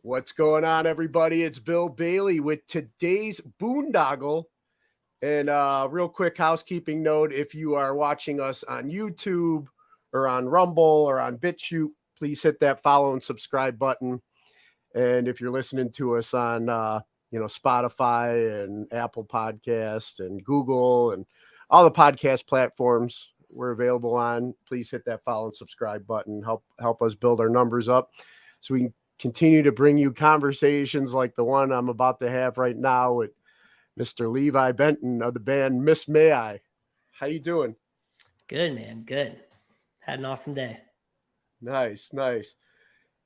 What's going on, everybody? It's Bill Bailey with today's Boondoggle. And real quick housekeeping note, if you are watching us on YouTube or on Rumble or on BitChute, please hit that follow and subscribe button. And if you're listening to us on Spotify and Apple Podcasts and Google and all the podcast platforms we're available on, please hit that follow and subscribe button. Help us build our numbers up so we can continue to bring you conversations like the one I'm about to have right now with Mr. Levi Benton of the band Miss May I. How you doing? Good, man. Good. Had an awesome day. Nice.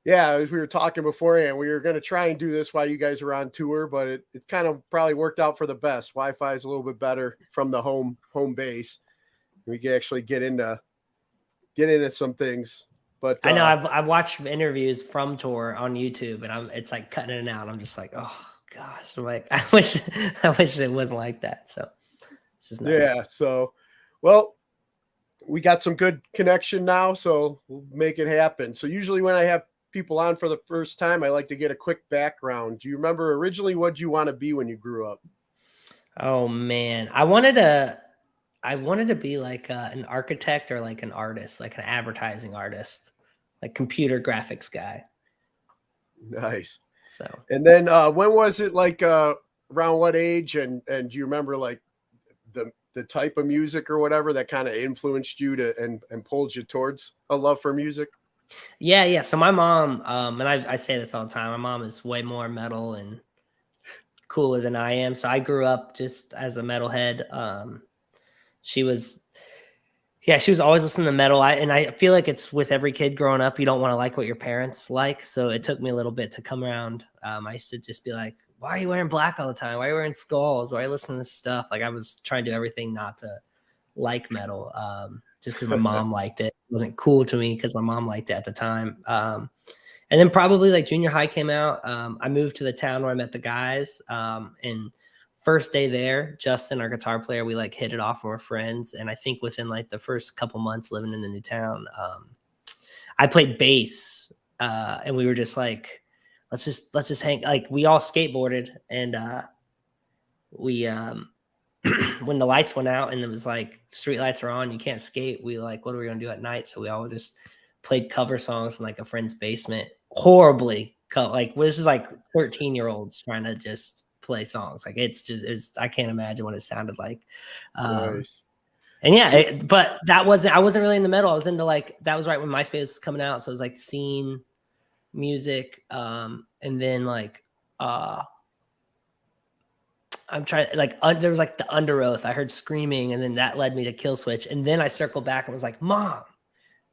Yeah, as we were talking beforehand, we were going to try and do this while you guys were on tour, but it kind of probably worked out for the best. Wi-Fi is a little bit better from the home base. We can actually get into some things. But I know I've watched interviews from tour on YouTube, and it's like cutting it in and out. I'm just like, oh gosh, I'm like, I wish it wasn't like that. So this is nice. Yeah. So, well, we got some good connection now, so we'll make it happen. So usually when I have people on for the first time, I like to get a quick background. Do you remember originally what you want to be when you grew up? Oh man, I wanted to be like an architect or like an artist, like an advertising artist, like computer graphics guy. Nice. So, and then when was it, like around what age, and do you remember like the type of music or whatever that kind of influenced you and pulled you towards a love for music? Yeah. So my mom, and I say this all the time, my mom is way more metal and cooler than I am. So I grew up just as a metalhead. She was always listening to metal. And I feel like it's with every kid growing up, you don't want to like what your parents like. So it took me a little bit to come around. I used to just be like, why are you wearing black all the time? Why are you wearing skulls? Why are you listening to this stuff? Like I was trying to do everything not to like metal, just because my mom liked it. It wasn't cool to me because my mom liked it at the time. And then probably like junior high came out. I moved to the town where I met the guys. And first day there, Justin, our guitar player, we like hit it off and we're friends. And I think within like the first couple months living in the new town, I played bass, and we were just like, let's just hang. Like we all skateboarded, and we when the lights went out and it was like street lights are on, you can't skate. We like, what are we gonna do at night? So we all just played cover songs in like a friend's basement. Horribly, like this is like 13-year-olds trying to just play songs. Like I can't imagine what it sounded like. Nice. And yeah, but I wasn't really in the metal. I was into like, that was right when MySpace was coming out. So it was like scene music. And then like, I'm trying like, there was like the Under Oath. I heard screaming, and then that led me to Kill Switch. And then I circled back and was like, Mom,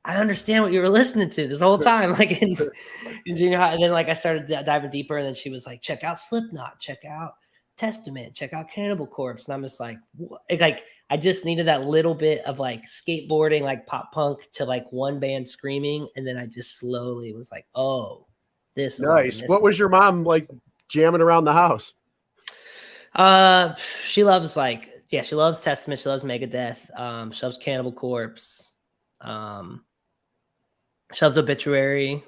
I understand what you were listening to this whole time, like in junior high. And then like I started diving deeper, and then she was like, check out Slipknot, check out Testament, check out Cannibal Corpse. And I'm just like, what? Like I just needed that little bit of like skateboarding, like pop punk, to like one band screaming. And then I just slowly was like, oh, this is nice. What was your mom like jamming around the house? She loves she loves Testament. She loves Megadeth. She loves Cannibal Corpse. She loves Obituary.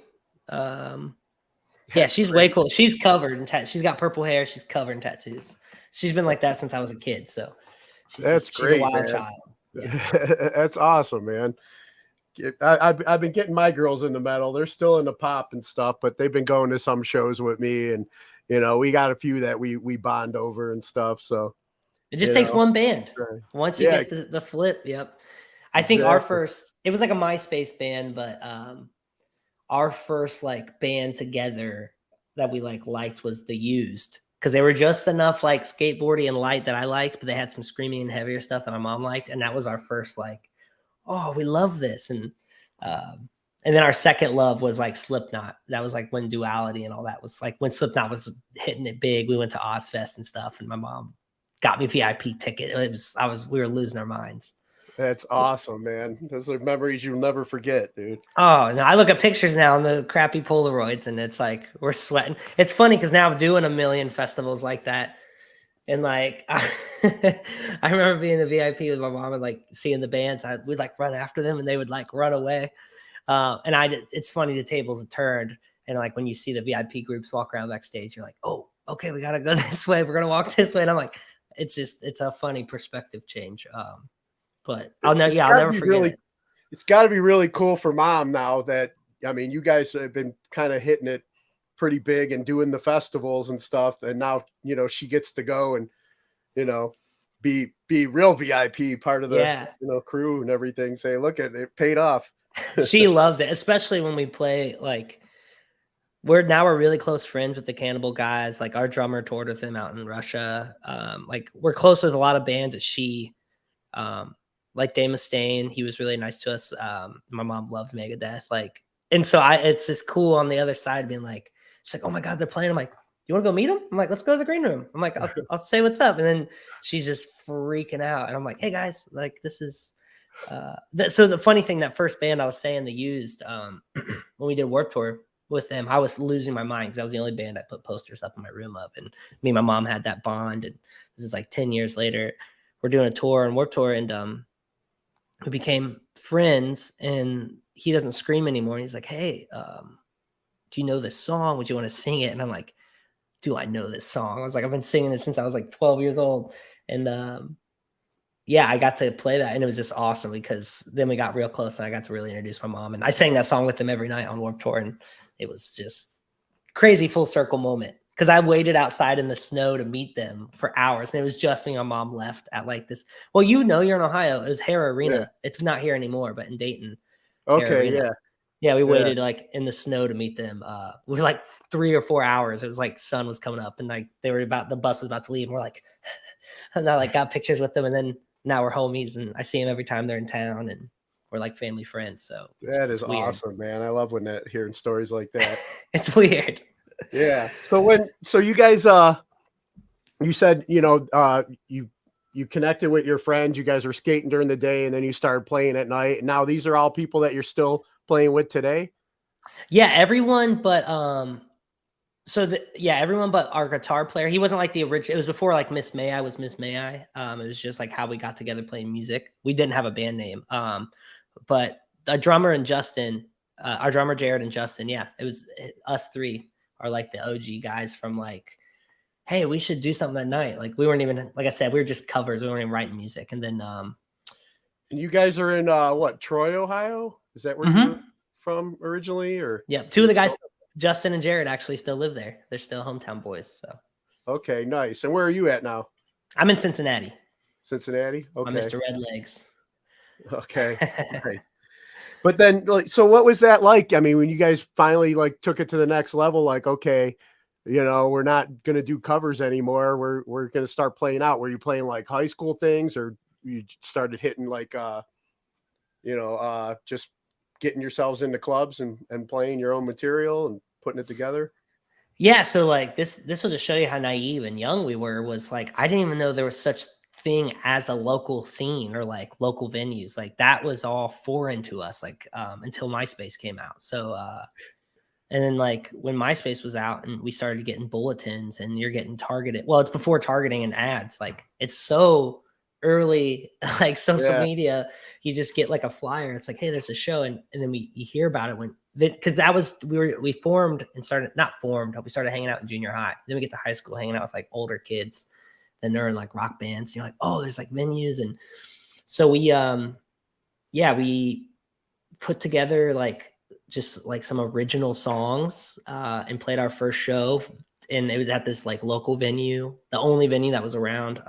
Yeah, she's way cool. She's covered in tattoos. She's got purple hair. She's covered in tattoos. She's been like that since I was a kid. So that's great. She's a wild man. child. Yeah. That's awesome, man. I've been getting my girls into metal. They're still into pop and stuff, but they've been going to some shows with me, and we got a few that we bond over and stuff. So it just takes one band. Right. Once you get the flip. Yep. I think our first, it was like a MySpace band, but our first like band together that we like liked was The Used, because they were just enough like skateboardy and light that I liked, but they had some screaming and heavier stuff that my mom liked, and that was our first like, oh, we love this. And then our second love was like Slipknot. That was like when Duality and all that was like when Slipknot was hitting it big. We went to Ozfest and stuff, and my mom got me VIP ticket. We were losing our minds. That's awesome, man. Those are memories you'll never forget, dude. Oh, no, I look at pictures now on the crappy Polaroids, and it's like we're sweating. It's funny because now I'm doing a million festivals like that. And like, I remember being the VIP with my mom and like seeing the bands. We'd like run after them, and they would like run away. It's funny, the tables have turned, and like when you see the VIP groups walk around backstage, you're like, oh, okay, we gotta go this way. We're gonna walk this way. And I'm like, it's a funny perspective change. But I'll never forget it. It's got to be really cool for mom now that, I mean, you guys have been kind of hitting it pretty big and doing the festivals and stuff. And now, you know, she gets to go and, you know, be real VIP part of the, you know, crew and everything. Say, look at it, paid off. She loves it, especially when we play. Like, we're really close friends with the Cannibal guys. Like, our drummer toured with them out in Russia. Like, we're close with a lot of bands that she, like Dave Mustaine, he was really nice to us. My mom loved Megadeth. Like, and so it's just cool on the other side being like, she's like, oh my God, they're playing. I'm like, you want to go meet them? I'm like, let's go to the green room. I'm like, I'll say what's up. And then she's just freaking out. And I'm like, hey guys, like, this is, so the funny thing, that first band I was saying they used, when we did Warped Tour with them, I was losing my mind because that was the only band I put posters up in my room of. And me and my mom had that bond. And this is like 10 years later, we're doing a tour and Warped Tour, and, we became friends, and he doesn't scream anymore. And he's like, hey, do you know this song? Would you want to sing it? And I'm like, do I know this song? I was like, I've been singing this since I was like 12 years old. And yeah, I got to play that, and it was just awesome because then we got real close, and I got to really introduce my mom. And I sang that song with them every night on Warped Tour, and it was just crazy full circle moment. Because I waited outside in the snow to meet them for hours. And it was just me and my mom left at like this. Well, you know, you're in Ohio. It was Hara Arena. Yeah. It's not here anymore, but in Dayton. Okay, yeah. Yeah, we waited like in the snow to meet them. We were like 3 or 4 hours. It was like sun was coming up, and like the bus was about to leave. And we're like, and I like got pictures with them. And then now we're homies, and I see them every time they're in town, and we're like family friends. So that is awesome, man. I love hearing stories like that. It's weird. Yeah. So you guys, you said, you know, you connected with your friends, you guys were skating during the day, and then you started playing at night. Now these are all people that you're still playing with today? Yeah, everyone but everyone but our guitar player. He wasn't like the original. It was before like Miss May I was Miss May I. It was just like how we got together playing music. We didn't have a band name. But a drummer and Justin, our drummer Jared and Justin, yeah, it was us three are like the OG guys from like, hey, we should do something at night. Like, we weren't even, like I said, we were just covers. We weren't even writing music. And then and you guys are in what, Troy, Ohio? Is that where you're from originally? Or yeah, two of the guys, Justin and Jared, actually still live there. They're still hometown boys. So okay, nice. And where are you at now? I'm in Cincinnati. Cincinnati? Okay. I'm Mr. Red Legs. Okay. Right. But then, like, so what was that like? I mean, when you guys finally like took it to the next level, like, okay, you know, we're not going to do covers anymore. We're going to start playing out. Were you playing like high school things, or you started hitting like, you know, just getting yourselves into clubs and playing your own material and putting it together? Yeah. So like this will just show you how naive and young we were. Was like, I didn't even know there was such thing as a local scene or like local venues. Like, that was all foreign to us, like until MySpace came out. So and then like when MySpace was out and we started getting bulletins and you're getting targeted. Well, it's before targeting and ads. Like, it's so early, like social media, you just get like a flyer. It's like, hey, there's a show. And then you hear about it because that was, we formed and started, not formed, we started hanging out in junior high. Then we get to high school, hanging out with like older kids. Then they're in like rock bands. And you're like, oh, there's like venues. And so we put together like just like some original songs and played our first show. And it was at this like local venue, the only venue that was around.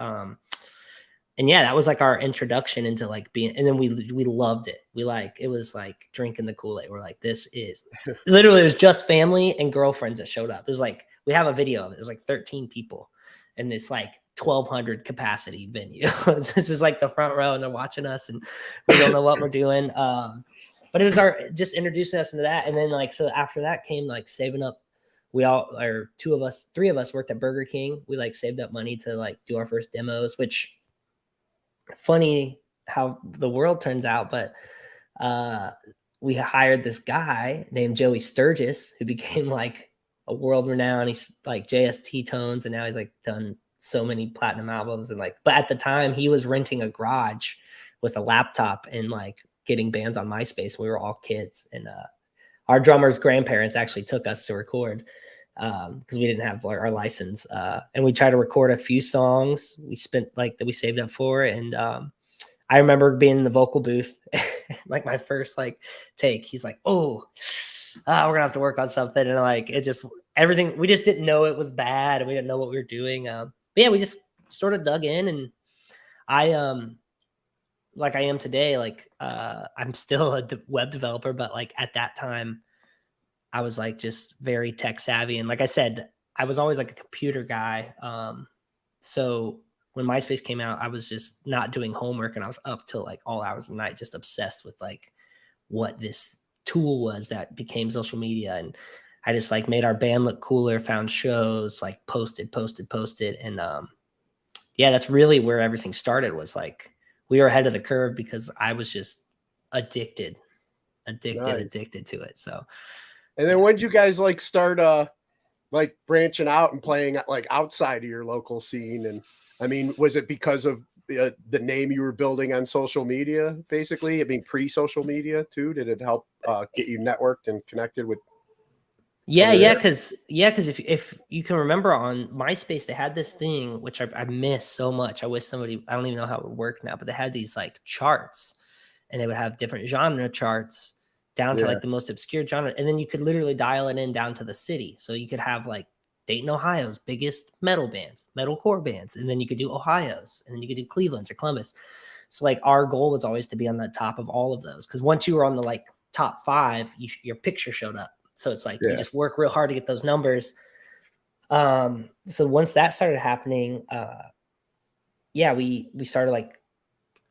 And yeah, that was like our introduction into like being, and then we loved it. It was like drinking the Kool-Aid. We're like, this is literally, it was just family and girlfriends that showed up. It was like, we have a video of it. It was like 13 people in this like 1,200 capacity venue. This is like the front row and they're watching us and we don't know what we're doing. But it was just introducing us into that. And then like, so after that came like saving up. We all, or three of us worked at Burger King. We like saved up money to like do our first demos, which funny how the world turns out. But we hired this guy named Joey Sturgis, who became like a world renowned. He's like JST Tones, and now he's like done so many platinum albums. And like, but at the time he was renting a garage with a laptop and like getting bands on MySpace. We were all kids, and our drummer's grandparents actually took us to record because we didn't have our license, and we tried to record a few songs. We spent like that we saved up for, and I remember being in the vocal booth, like my first like take. He's like, "Oh, we're gonna have to work on something," and like it just everything. We just didn't know it was bad, and we didn't know what we were doing. But yeah, we just sort of dug in, and I like I am today. Like I'm still a web developer, but like at that time, I was like just very tech savvy, and like I said, I was always like a computer guy. So when MySpace came out, I was just not doing homework, and I was up till like all hours of the night, just obsessed with like what this tool was that became social media. And I just like made our band look cooler, found shows, like posted. And yeah, that's really where everything started, was like we were ahead of the curve because I was just addicted to it. So And then when did you guys like start like branching out and playing like outside of your local scene? And I mean, was it because of the name you were building on social media, basically? I mean, pre-social media too? Did it help get you networked and connected with? yeah, because if you can remember on MySpace, they had this thing which I miss so much. I wish somebody, I don't even know how it would work now, but they had these like charts, and they would have different genre charts down to like the most obscure genre, and then you could literally dial it in down to the city. So you could have like Dayton, Ohio's biggest metal bands, metalcore bands, and then you could do Ohio's, and then you could do Cleveland's or Columbus. So like our goal was always to be on the top of all of those, because once you were on the like top 5, your picture showed up. So it's like you just work real hard to get those numbers. So once that started happening, we started like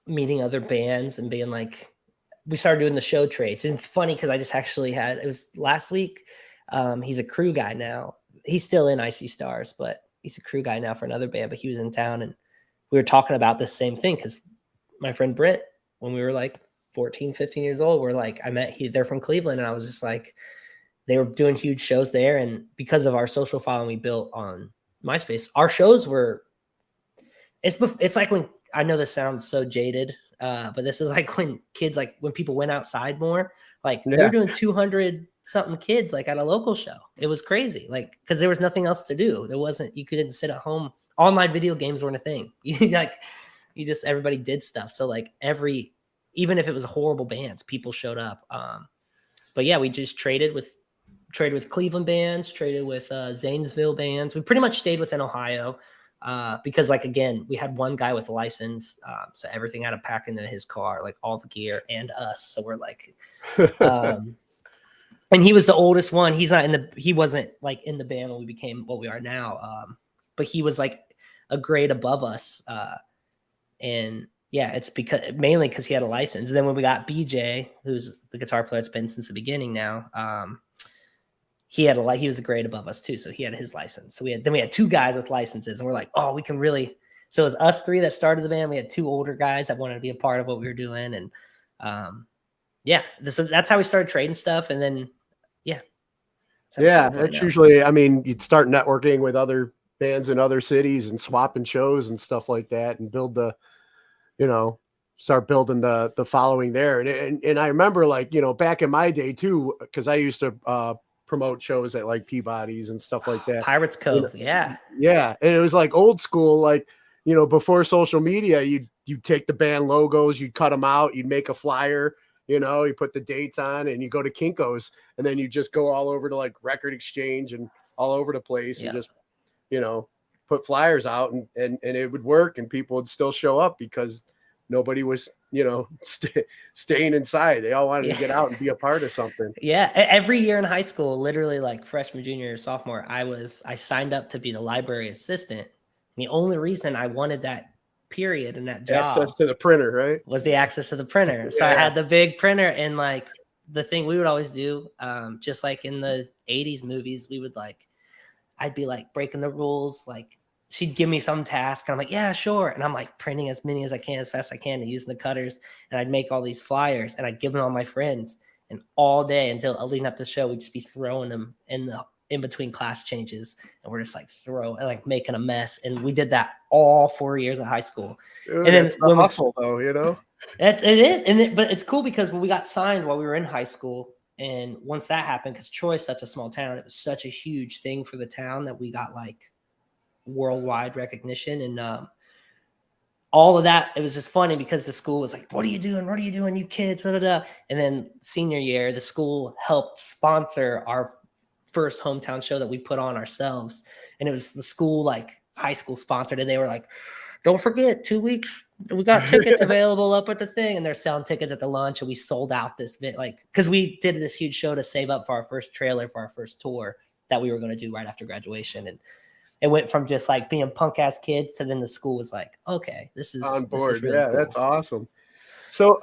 meeting other bands and being like, we started doing the show trades. And it's funny because I just actually it was last week. He's a crew guy now. He's still in Icy Stars, but he's a crew guy now for another band, but he was in town, and we were talking about this same thing because my friend Britt, when we were like 14, 15 years old, they're from Cleveland, and I was just like, they were doing huge shows there. And because of our social following we built on MySpace, our shows were, it's like when, I know this sounds so jaded, but this is like when kids, like when people went outside more, like we were doing 200 something kids like at a local show. It was crazy. Like, cause there was nothing else to do. You couldn't sit at home. Online video games weren't a thing. Everybody did stuff. So like even if it was horrible bands, people showed up. But yeah, we just traded with Cleveland bands, traded with Zanesville bands. We pretty much stayed within Ohio because, like, again, we had one guy with a license, so everything had to pack into his car, like all the gear and us. So we're like, and he was the oldest one. He wasn't like in the band when we became what we are now, but he was like a grade above us, and yeah, it's mainly because he had a license. And then when we got BJ, who's the guitar player that's been since the beginning now, he was a grade above us too, so he had his license. So we had 2 guys with licenses, and we're like, oh, we can really. So it was us 3 that started the band. We had 2 older guys that wanted to be a part of what we were doing, and so that's how we started trading stuff. And then that's usually. I mean, you'd start networking with other bands in other cities and swapping shows and stuff like that, and start building the following there. And I remember, like, back in my day too, because I used to promote shows at like Peabody's and stuff like that. Pirates Cove. Yeah. And it was like old school, like, before social media, you'd take the band logos, you'd cut them out, you'd make a flyer, you put the dates on, and you go to Kinko's, and then you just go all over to like Record Exchange and all over the place and just, put flyers out, and it would work, and people would still show up because nobody was, staying inside. They all wanted to get out and be a part of something. Yeah. Every year in high school, literally like freshman, junior, sophomore, I signed up to be the library assistant. And the only reason I wanted that period and that job, access to the printer, right, was the access to the printer. So I had the big printer, and like the thing we would always do, just like in the 80s movies, I'd be like breaking the rules, like she'd give me some task, and I'm like, yeah, sure. And I'm like printing as many as I can, as fast as I can, and using the cutters. And I'd make all these flyers, and I'd give them to all my friends. And all day until leading up to the show, we'd just be throwing them in between class changes. And we're just like making a mess. And we did that all 4 years of high school. Dude, and then when hustle though, It is, but it's cool because we got signed while we were in high school, and once that happened, because Troy's such a small town, it was such a huge thing for the town that we got like worldwide recognition, and all of that. It was just funny because the school was like, "What are you doing? What are you doing, you kids?" Da, da, da. And then senior year, the school helped sponsor our first hometown show that we put on ourselves, and it was the school, like high school sponsored it. They were like, "Don't forget, 2 weeks, we got tickets available up at the thing," and they're selling tickets at the lunch, and we sold out this bit, like, because we did this huge show to save up for our first trailer for our first tour that we were going to do right after graduation, and it went from just like being punk ass kids to then the school was like, okay, this is On board. This is really Yeah, cool. that's awesome. So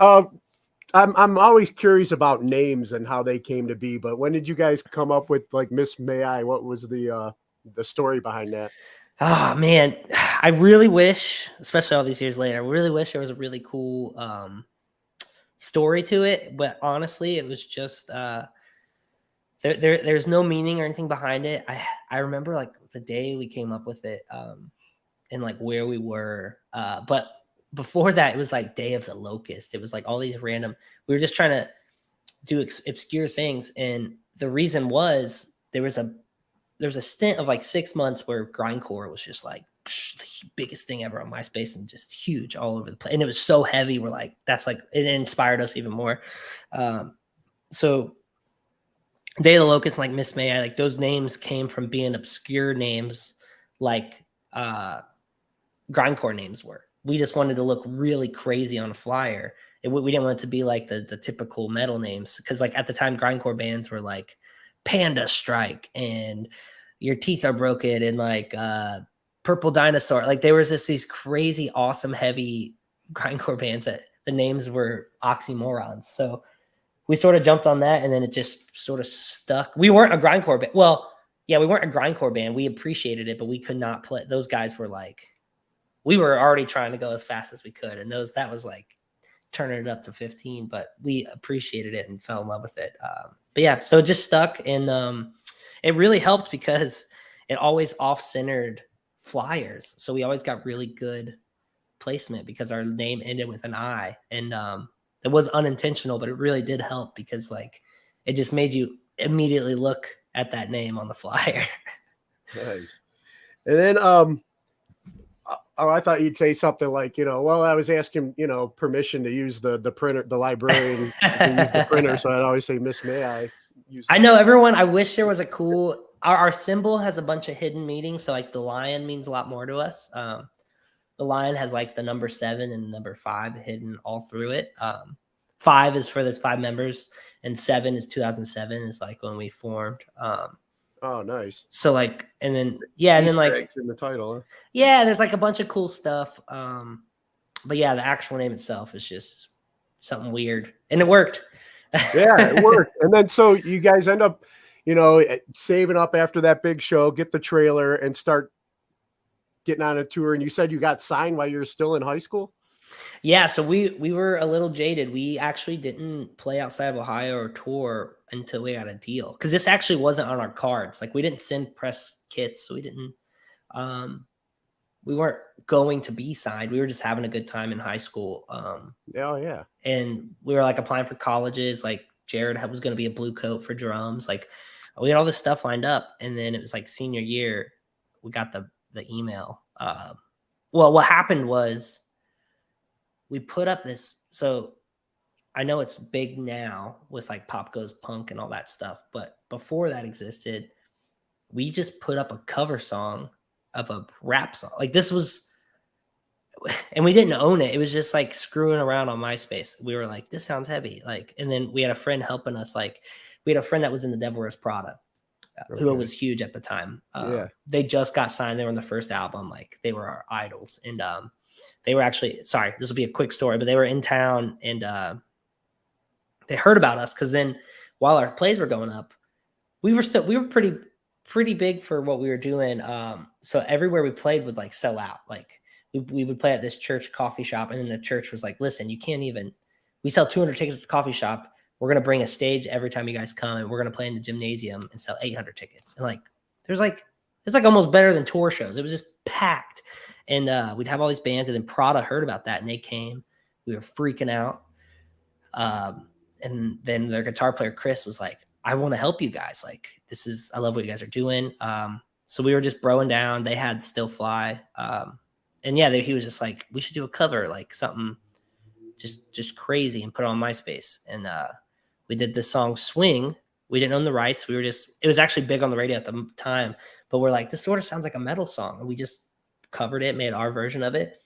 I'm always curious about names and how they came to be, but when did you guys come up with like Miss May I? What was the story behind that? Oh man, I really wish, especially all these years later, I really wish there was a really cool story to it. But honestly, it was just there's no meaning or anything behind it. I remember like the day we came up with it, and like where we were. But before that, it was like Day of the Locust. It was like all these random. We were just trying to do obscure things, and the reason was there was a stint of like 6 months where grindcore was just like the biggest thing ever on MySpace and just huge all over the place, and it was so heavy. We're like, that's like, it inspired us even more. So Day of the Locust and like Miss May I, like those names came from being obscure names, like grindcore names were. We just wanted to look really crazy on a flyer. We didn't want it to be like the typical metal names, because like at the time grindcore bands were like Panda Strike and Your Teeth Are Broken and like Purple Dinosaur. Like there was just these crazy, awesome, heavy grindcore bands that the names were oxymorons. So we sort of jumped on that, and then it just sort of stuck. We weren't a grindcore band. Well, yeah, we weren't a grindcore band. We appreciated it, but we could not play. Those guys were like, we were already trying to go as fast as we could, and that was like turning it up to 15. But we appreciated it and fell in love with it. But yeah, so it just stuck, and it really helped because it always off-centered flyers, so we always got really good placement because our name ended with an I, and it was unintentional, but it really did help because like it just made you immediately look at that name on the flyer. Nice. And then I thought you'd say something like, well, I was asking, permission to use the printer, the librarian to use the printer, so I'd always say, Miss May I use I know everyone. I wish there was a cool. Our symbol has a bunch of hidden meanings, so like the lion means a lot more to us. The lion has like the number 7 and number 5 hidden all through it. 5 is for there's 5 members, and 7 is 2007 is like when we formed. Oh, nice. So like, and then yeah, and then like in the title. Huh? Yeah, there's like a bunch of cool stuff. But yeah, the actual name itself is just something weird, and it worked. Yeah, it worked. And then so you guys end up, saving up after that big show, get the trailer, and start getting on a tour. And you said you got signed while you were still in high school? Yeah, so we were a little jaded. We actually didn't play outside of Ohio or tour until we got a deal, because this actually wasn't on our cards. Like we didn't send press kits, so we didn't. We weren't going to be signed. We were just having a good time in high school. Yeah. And we were like applying for colleges. Like Jared was going to be a blue coat for drums. Like we had all this stuff lined up, and then it was like senior year, we got the email. Well, what happened was we put up this. So I know it's big now with like Pop Goes Punk and all that stuff, but before that existed, we just put up a cover song of a rap song. Like this was, and we didn't own it. It was just like screwing around on MySpace. We were like, this sounds heavy. Like, and then we had a friend helping us. Like we had a friend that was in the Devil Wears Prada, who was huge at the time. They just got signed. They were on the first album. Like they were our idols. And they were actually, sorry, this will be a quick story, but they were in town, and they heard about us. Cause then while our plays were going up, we were pretty big for what we were doing. So everywhere we played would like sell out. Like we would play at this church coffee shop, and then the church was like, listen, you can't even, we sell 200 tickets at the coffee shop. We're going to bring a stage every time you guys come, and we're going to play in the gymnasium and sell 800 tickets. And like, it's like almost better than tour shows. It was just packed. And we'd have all these bands, and then Prada heard about that, and they came. We were freaking out. And then their guitar player, Chris, was like, I want to help you guys. Like, I love what you guys are doing. So we were just broing down. They had Still Fly. And yeah, he was just like, we should do a cover, like something just crazy, and put it on MySpace. And we did the song Swing. We didn't own the rights. It was actually big on the radio at the time, but we're like, this sort of sounds like a metal song. And we just covered it, made our version of it.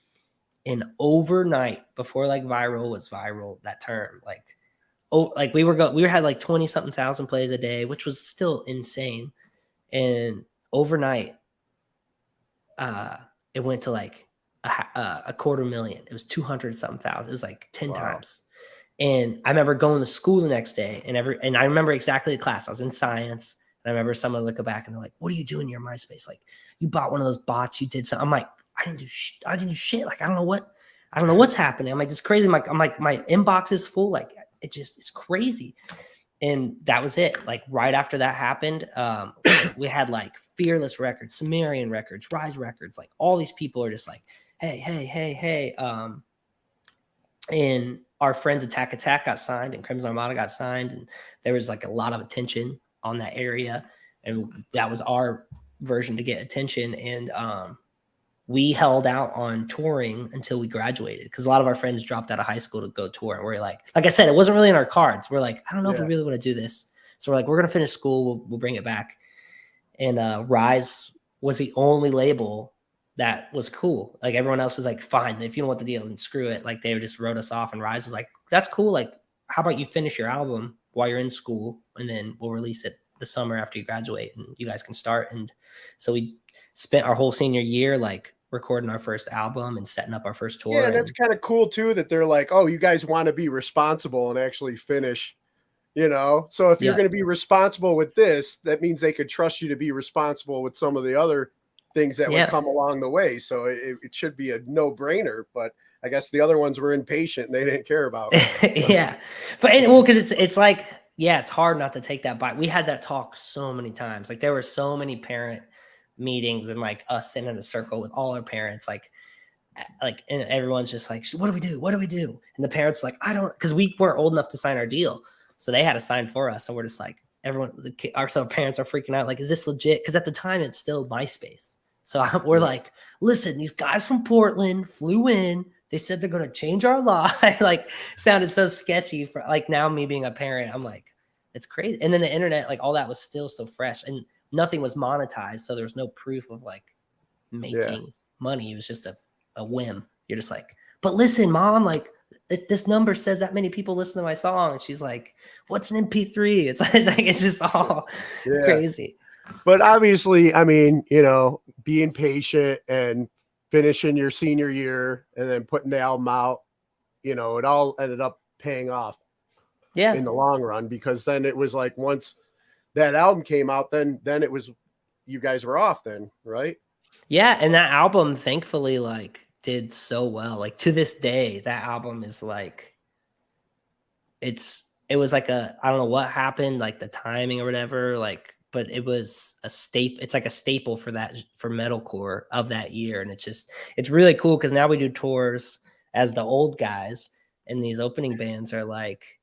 And overnight, before like viral was viral, that term, like, like we had like 20 something thousand plays a day, which was still insane. And overnight, it went to like a 250,000. It was 200 something thousand. It was like 10 times. And I remember going to school the next day, and I remember exactly the class. I was in science, and I remember someone looking back and they're like, "What are you doing in your MySpace? Like, you bought one of those bots. You did something." I'm like, I didn't do shit. Like, I don't know what's happening. I'm like, this crazy. I'm like, my inbox is full. Like, it's crazy. And that was it. Like, right after that happened, we had like Fearless Records, Sumerian Records, Rise Records. Like, all these people are just like, hey. And our friends Attack got signed, and Crimson Armada got signed, and there was like a lot of attention on that area, and that was our version to get attention. And we held out on touring until we graduated, because a lot of our friends dropped out of high school to go tour, and we're like I said, it wasn't really in our cards. We're like, I don't know if we really want to do this, so we're like, we're gonna finish school, we'll bring it back. And Rise was the only label that was cool. Like, everyone else was like, fine, if you don't want the deal, then screw it. Like, they just wrote us off, and Rise was like, that's cool. Like, how about you finish your album while you're in school, and then we'll release it the summer after you graduate, and you guys can start. And so we spent our whole senior year like recording our first album and setting up our first tour. Yeah, and that's kind of cool too, that they're like, oh, you guys want to be responsible and actually finish, you know? So if you're going to be responsible with this, that means they could trust you to be responsible with some of the other things that would come along the way. So it should be a no-brainer, but I guess the other ones were impatient and they didn't care about it. Yeah. Because it's like, yeah, it's hard not to take that bite. We had that talk so many times. Like, there were so many parent meetings, and like us sitting in a circle with all our parents, like, and everyone's just like, what do we do? What do we do? And the parents like, I don't, because we weren't old enough to sign our deal. So they had to sign for us. So we're just like, our parents are freaking out. Like, is this legit? Because at the time it's still MySpace. So we're like, listen, these guys from Portland flew in. They said they're going to change our law. Like, sounded so sketchy. For like, now me being a parent, I'm like, it's crazy. And then the internet, like, all that was still so fresh, and nothing was monetized. So there was no proof of like making money. It was just a whim. You're just like, but listen, Mom, like, this number says that many people listen to my song. And she's like, what's an MP3? It's like it's just all crazy. But obviously, I mean, you know, being patient and finishing your senior year and then putting the album out, you know, it all ended up paying off in the long run, because then it was like, once that album came out, then it was, you guys were off then, right? Yeah. And that album, thankfully, like, did so well. Like, to this day, that album is like, it was like I don't know what happened, like the timing or whatever, like, but it was a staple. It's like a staple for metalcore of that year. And it's really cool, because now we do tours as the old guys, and these opening bands are like,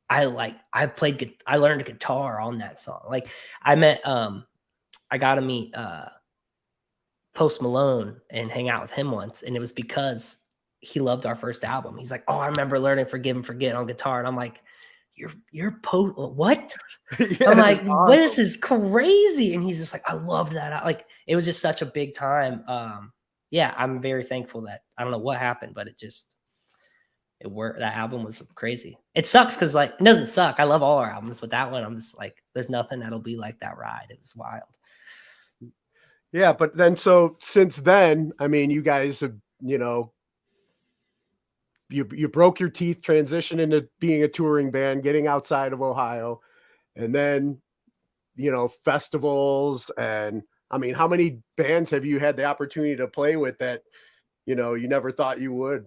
I learned guitar on that song. Like, I got to meet Post Malone and hang out with him once, and it was because he loved our first album. He's like, oh, I remember learning Forgive and Forget on guitar. And I'm like, you're what? I'm like, awesome. Well, this is crazy. And he's just like, I loved that. Like, it was just such a big time. Yeah, I'm very thankful that, I don't know what happened, but it worked. That album was crazy. It sucks because, like, it doesn't suck. I love all our albums, but that one, I'm just like, there's nothing that'll be like that ride. It was wild. Yeah, but then, so since then, I mean, you guys have, you know, you broke your teeth, transition into being a touring band, getting outside of Ohio, and then, you know, festivals. And I mean, how many bands have you had the opportunity to play with that, you know, you never thought you would?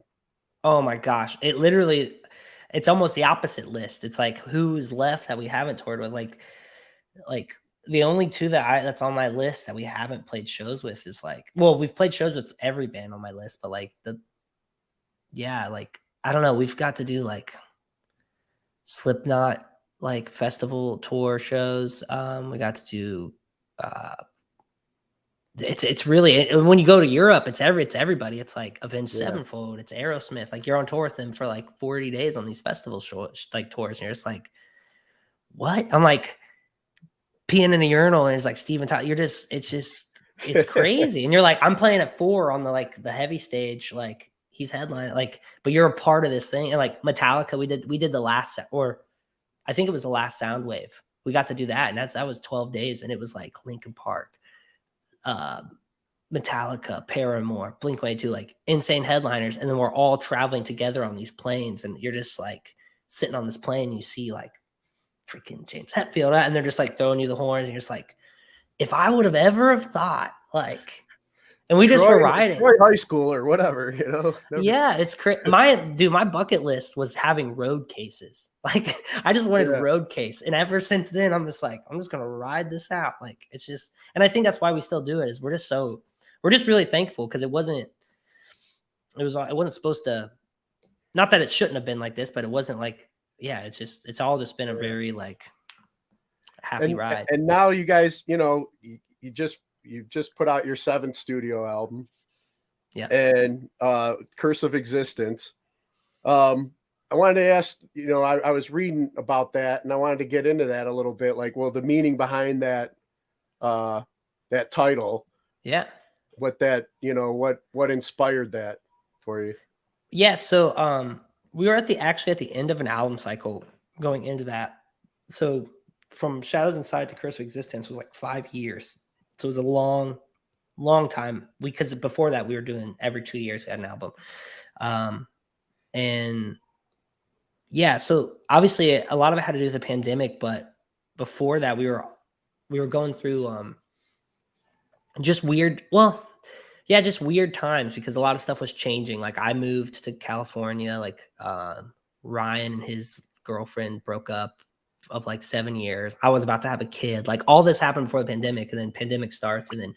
Oh my gosh. It's almost the opposite list. It's like, who's left that we haven't toured with? Like the only two that's on my list that we haven't played shows with is like, well, we've played shows with every band on my list, but like like I don't know. We've got to do like Slipknot like festival tour shows. We got to do uh it's really when you go to Europe, it's everybody. It's like Avenged Yeah. Sevenfold, it's Aerosmith. Like you're on tour with them for like 40 days on these festival shows, like tours, and you're just like, what? I'm like peeing in a urinal, and it's like Steven Tyler. It's crazy. And you're like, I'm playing at 4 on the like the heavy stage, like he's headlining, like, but you're a part of this thing. And like Metallica, we did the last or I think it was the last Soundwave. We got to do that, and that was 12 days, and it was like Linkin Park, uh, Metallica, Paramore, Blink-182, like insane headliners, and then we're all traveling together on these planes, and you're just like sitting on this plane, and you see like freaking James Hetfield, and they're just like throwing you the horns, and you're just like, if I would have ever have thought like, and we just were riding. Troy High School or whatever, you know. Yeah, it's crazy. My bucket list was having road cases. Like I just wanted a road case, and ever since then, I'm just like, I'm just gonna ride this out. Like it's just, and I think that's why we still do it. Is we're just really thankful because it wasn't supposed to. Not that it shouldn't have been like this, but it wasn't like, yeah. It's all just been a very like happy ride. And now you guys, you know, you just put out your 7th studio album. Yeah. And Curse of Existence. I wanted to ask, you know, I was reading about that, and I wanted to get into that a little bit, like, well, the meaning behind that that title. Yeah. What that, you know, what inspired that for you? Yeah, so we were actually at the end of an album cycle going into that. So from Shadows Inside to Curse of Existence was like 5 years. So it was a long time. Because before that we were doing every 2 years we had an album. And yeah, so obviously a lot of it had to do with the pandemic, but before that we were going through just weird times because a lot of stuff was changing. Like I moved to California, like Ryan and his girlfriend broke up of like 7 years. I was about to have a kid. Like all this happened before the pandemic, and then pandemic starts, and then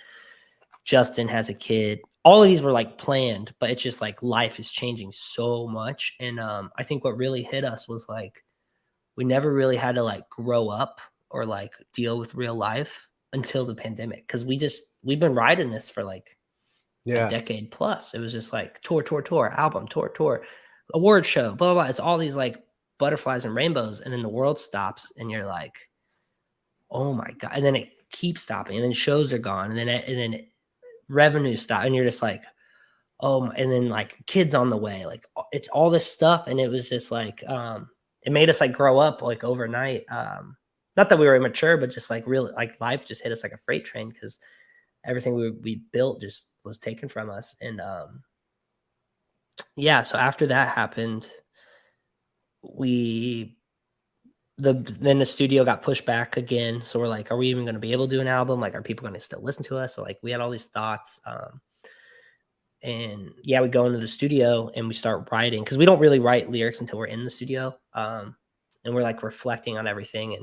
Justin has a kid. All of these were like planned, but it's just like life is changing so much. And I think what really hit us was like we never really had to like grow up or like deal with real life until the pandemic, because we've been riding this for like a decade plus. It was just like tour, album, tour, award show, blah, blah, blah. It's all these like butterflies and rainbows, and then the world stops, and you're like, oh my God. And then it keeps stopping, and then shows are gone, and then revenue stop, and you're just like, oh, and then like kids on the way, like it's all this stuff. And it was just like it made us like grow up like overnight. Not that we were immature, but just like really like life just hit us like a freight train, because everything we built just was taken from us. And yeah, so after that happened, then the studio got pushed back again. So we're like, are we even going to be able to do an album? Like, are people going to still listen to us? So like we had all these thoughts. And yeah, we go into the studio and we start writing, because we don't really write lyrics until we're in the studio. And we're like reflecting on everything.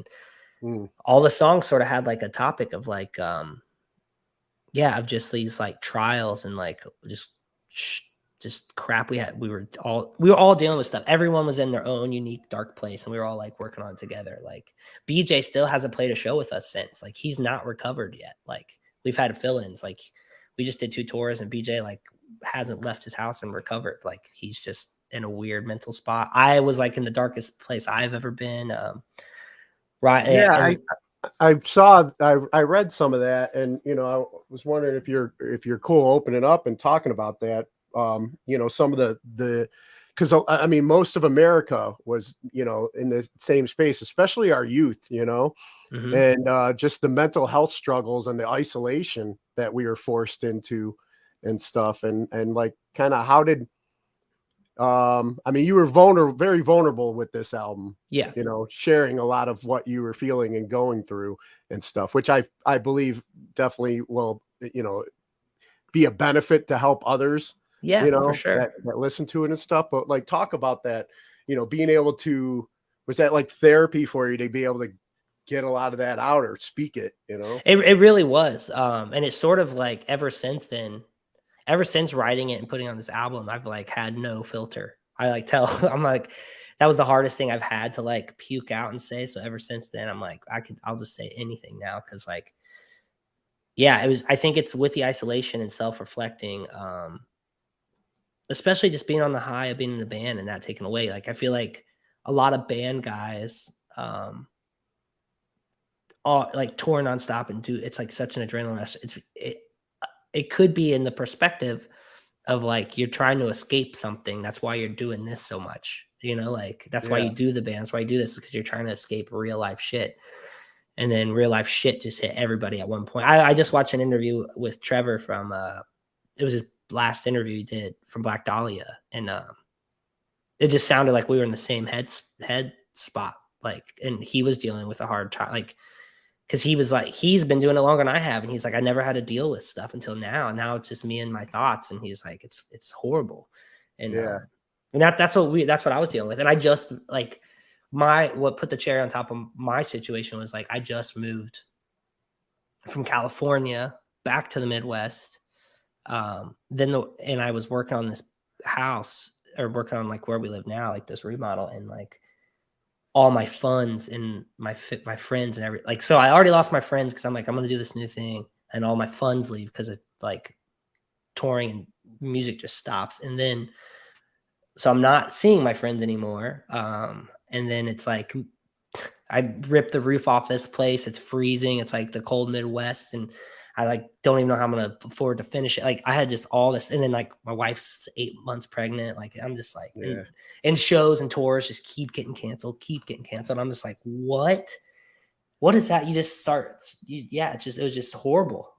And all the songs sort of had like a topic of like, of just these like trials and like just crap we were all dealing with stuff. Everyone was in their own unique dark place, and we were all like working on it together. Like BJ still hasn't played a show with us since. Like he's not recovered yet. Like we've had fill-ins. Like we just did 2 tours, and BJ like hasn't left his house and recovered. Like he's just in a weird mental spot. I was like in the darkest place I've ever been. Right. Yeah, I read some of that, and you know, I was wondering if you're cool opening up and talking about that. You know, some of the because I mean, most of America was, you know, in the same space, especially our youth, you know, and just the mental health struggles and the isolation that we were forced into and stuff. And like, kind of how did, I mean, you were very vulnerable with this album, Yeah. you know, sharing a lot of what you were feeling and going through and stuff, which I believe definitely will, you know, be a benefit to help others. Yeah, you know, for sure. that listen to it and stuff. But like, talk about that, you know, being able to, was that like therapy for you to be able to get a lot of that out or speak it, you know? It really was. And it's sort of like ever since writing it and putting on this album, I've like had no filter. I like tell I'm like, that was the hardest thing I've had to like puke out and say. So ever since then, I'm like, I'll just say anything now. Cause like, yeah, I think it's with the isolation and self-reflecting, especially just being on the high of being in a band and that taken away. Like, I feel like a lot of band guys, all like tour nonstop and it's like such an adrenaline rush. It could be in the perspective of like you're trying to escape something. That's why you're doing this so much. Like that's why Yeah. you do the bands. Why you do this because you're trying to escape real life shit. And then real life shit just hit everybody at one point. I just watched an interview with Trevor from it was his last interview he did from Black Dahlia, and it just sounded like we were in the same head spot. Like, and he was dealing with a hard time, like, because he was like, he's been doing it longer than I have, and he's like, I never had to deal with stuff until now. Now it's just me and my thoughts, and he's like, it's horrible, and Yeah. and that's what I was dealing with, and I just like what put the cherry on top of my situation was like I just moved from California back to the Midwest. And I was working on this house or working on like where we live now, like this remodel, and like all my funds and my friends and everything. Like, so I already lost my friends because I'm like, I'm going to do this new thing, and all my funds leave because it like touring and music just stops. And then, so I'm not seeing my friends anymore. And then it's like, I ripped the roof off this place. It's freezing. It's like the cold Midwest. And I like, don't even know how I'm going to afford to finish it. Like I had just all this. And then like my wife's 8 months pregnant. Like I'm just like, and shows and tours just keep getting canceled. I'm just like, what is that? You just start. It was just horrible.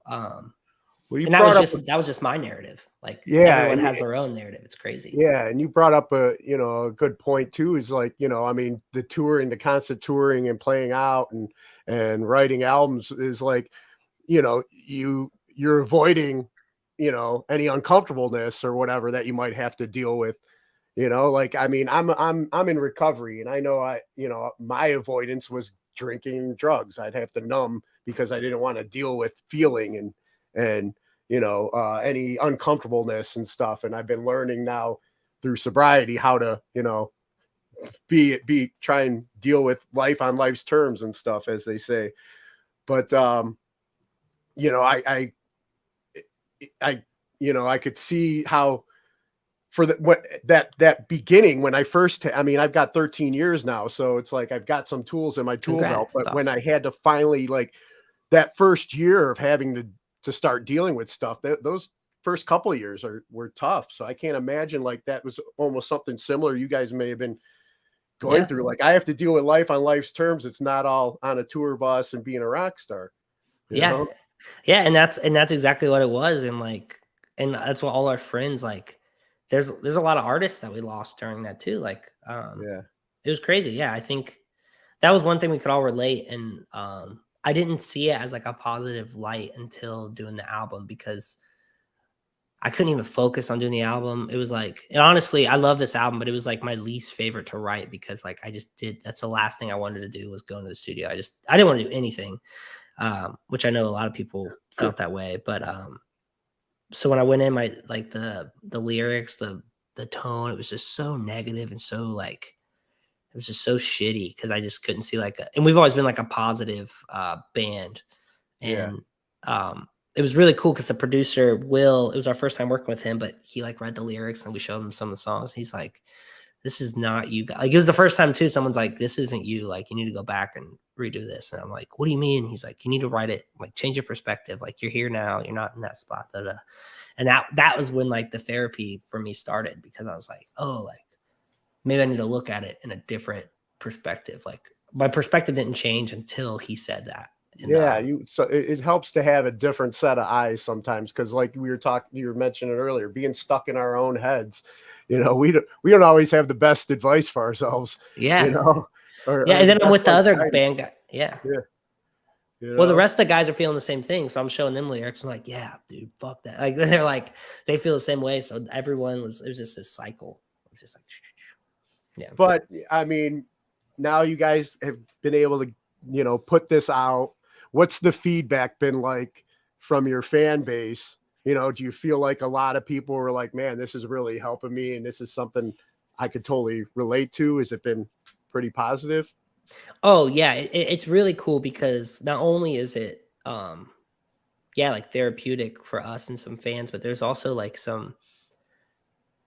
Well, and that was just my narrative. Like everyone has their own narrative. It's crazy. Yeah. And you brought up a good point too, is like, I mean, the touring, the constant touring and playing out and writing albums is like, you're avoiding, any uncomfortableness or whatever that you might have to deal with, like, I mean, I'm in recovery, and I know my avoidance was drinking drugs. I'd have to numb because I didn't want to deal with feeling and any uncomfortableness and stuff. And I've been learning now through sobriety how to, try and deal with life on life's terms and stuff, as they say. But, I could see how for that beginning when I first, I mean, I've got 13 years now, so it's like, I've got some tools in my tool belt, but when I had to finally, like, that first year of having to start dealing with stuff, those first couple of years were tough. So I can't imagine, like, that was almost something similar you guys may have been going through. Like, I have to deal with life on life's terms. It's not all on a tour bus and being a rock star. You know? Yeah. And that's exactly what it was. And like, and that's what all our friends, like, there's a lot of artists that we lost during that too. Like, it was crazy. Yeah. I think that was one thing we could all relate. And, I didn't see it as like a positive light until doing the album, because I couldn't even focus on doing the album. It was like, and honestly, I love this album, but it was like my least favorite to write, because like that's the last thing I wanted to do was go into the studio. I didn't want to do anything, which I know a lot of people felt that way. But so when I went in, like the lyrics, the tone, it was just so negative and so like, it was just so shitty because I just couldn't see and we've always been like a positive band. And it was really cool because the producer, Will, it was our first time working with him, but he like read the lyrics and we showed him some of the songs. He's like, this is not you guys. Like, it was the first time too, someone's like, this isn't you. Like, you need to go back and redo this. And I'm like, what do you mean? He's like, you need to write it, like change your perspective. Like, you're here now. You're not in that spot. And that was when like the therapy for me started, because I was like, oh, like, maybe I need to look at it in a different perspective. Like, my perspective didn't change until he said that. And, so it helps to have a different set of eyes sometimes, because like you were mentioning earlier, being stuck in our own heads, we don't always have the best advice for ourselves. And then I'm with the other band guy. Well, the rest of the guys are feeling the same thing, so I'm showing them lyrics. I'm like, yeah, dude, fuck that. Like, they're like, they feel the same way. So it was just this cycle. It was just like, yeah. But I mean, now you guys have been able to, put this out. What's the feedback been like from your fan base? Do you feel like a lot of people were like, man, this is really helping me, and this is something I could totally relate to? Has it been pretty positive? Oh yeah, it's really cool because not only is it yeah, like therapeutic for us and some fans, but there's also like some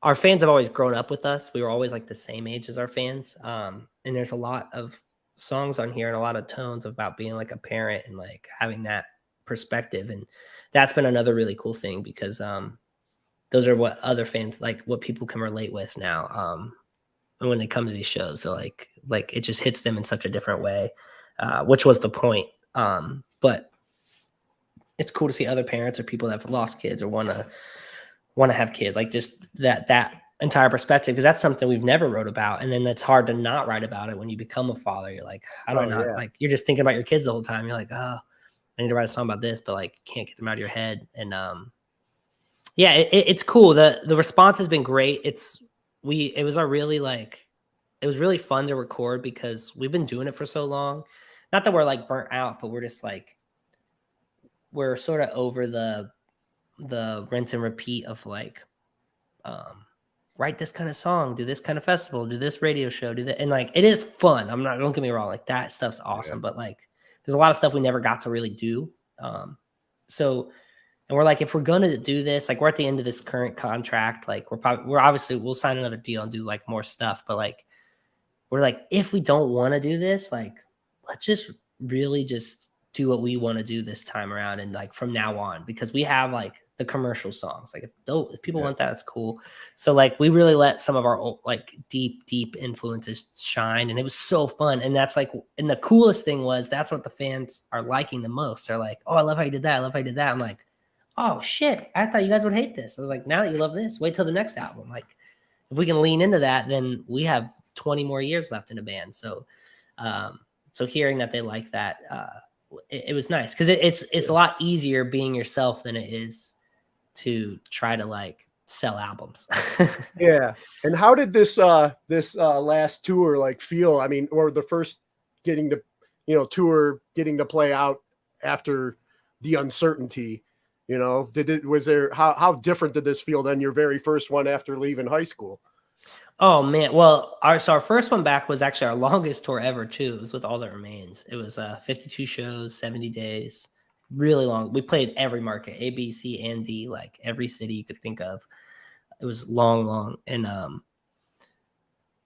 our fans have always grown up with us. We were always like the same age as our fans. And there's a lot of songs on here and a lot of tones about being like a parent and like having that perspective. And that's been another really cool thing because those are what other fans like what people can relate with now. And when they come to these shows, they're like it just hits them in such a different way, which was the point. But it's cool to see other parents or people that have lost kids or want to have kids, like just that entire perspective, because that's something we've never wrote about. And then that's hard to not write about it when you become a father. You're like, how do I not like you're just thinking about your kids the whole time. You're like, oh, I need to write a song about this, but like can't get them out of your head. And yeah, it's cool. The response has been great. It was really fun to record because we've been doing it for so long. Not that we're like burnt out, but we're just like we're sort of over the rinse and repeat of like write this kind of song, do this kind of festival, do this radio show, do that. And like it is fun. Don't get me wrong, like that stuff's awesome, but like there's a lot of stuff we never got to really do. So and we're like, if we're gonna do this, like we're at the end of this current contract, like we're obviously we'll sign another deal and do like more stuff, but like we're like, if we don't want to do this, like let's just really just do what we want to do this time around and like from now on, because we have like the commercial songs. Like if people want that, it's cool. So like we really let some of our old, like deep influences shine, and it was so fun. And that's like, and the coolest thing was that's what the fans are liking the most. They're like, oh, I love how you did that. I love how you did that. I'm like, oh shit, I thought you guys would hate this. I was like, now that you love this, wait till the next album. Like if we can lean into that, then we have 20 more years left in a band. So so hearing that they like that, it was nice because it's a lot easier being yourself than it is to try to like sell albums. Yeah. And how did this last tour like feel? I mean, or the first getting to, tour, getting to play out after the uncertainty, how different did this feel than your very first one after leaving high school? Oh man. Well, our first one back was actually our longest tour ever too. It was with All That Remains. It was 52 shows, 70 days, really long. We played every market, A, B, C, and D, like every city you could think of. It was long. And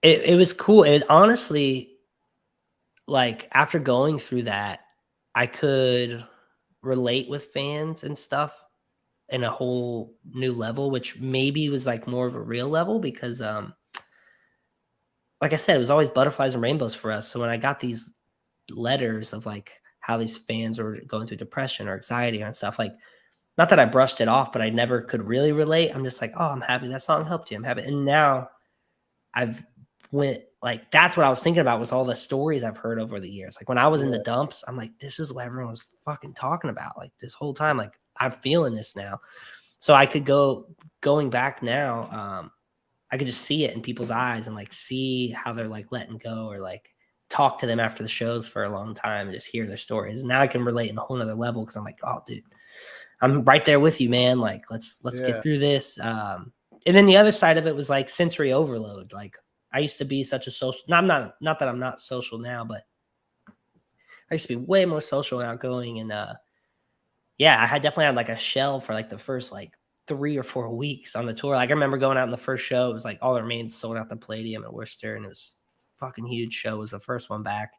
it was cool. It honestly, like after going through that, I could relate with fans and stuff in a whole new level, which maybe was like more of a real level because like I said, it was always butterflies and rainbows for us. So when I got these letters of like how these fans were going through depression or anxiety and stuff, like not that I brushed it off, but I never could really relate. I'm just like, oh, I'm happy that song helped you. I'm happy. And now I've went like, that's what I was thinking about was all the stories I've heard over the years. Like when I was in the dumps, I'm like, this is what everyone was fucking talking about. Like this whole time, like I'm feeling this now. So I could going back now. I could just see it in people's eyes and like see how they're like letting go or like talk to them after the shows for a long time and just hear their stories. And now I can relate in a whole nother level because I'm like, oh, dude, I'm right there with you, man. Like, let's get through this. And then the other side of it was like sensory overload. Like I used to be such a social, not that I'm not social now, but I used to be way more social and outgoing. And yeah, I had definitely had like a shell for like the first like 3 or 4 weeks on the tour. Like I remember going out in the first show. It was like All That Remains sold out the Palladium at Worcester, and it was fucking huge show. It was the first one back,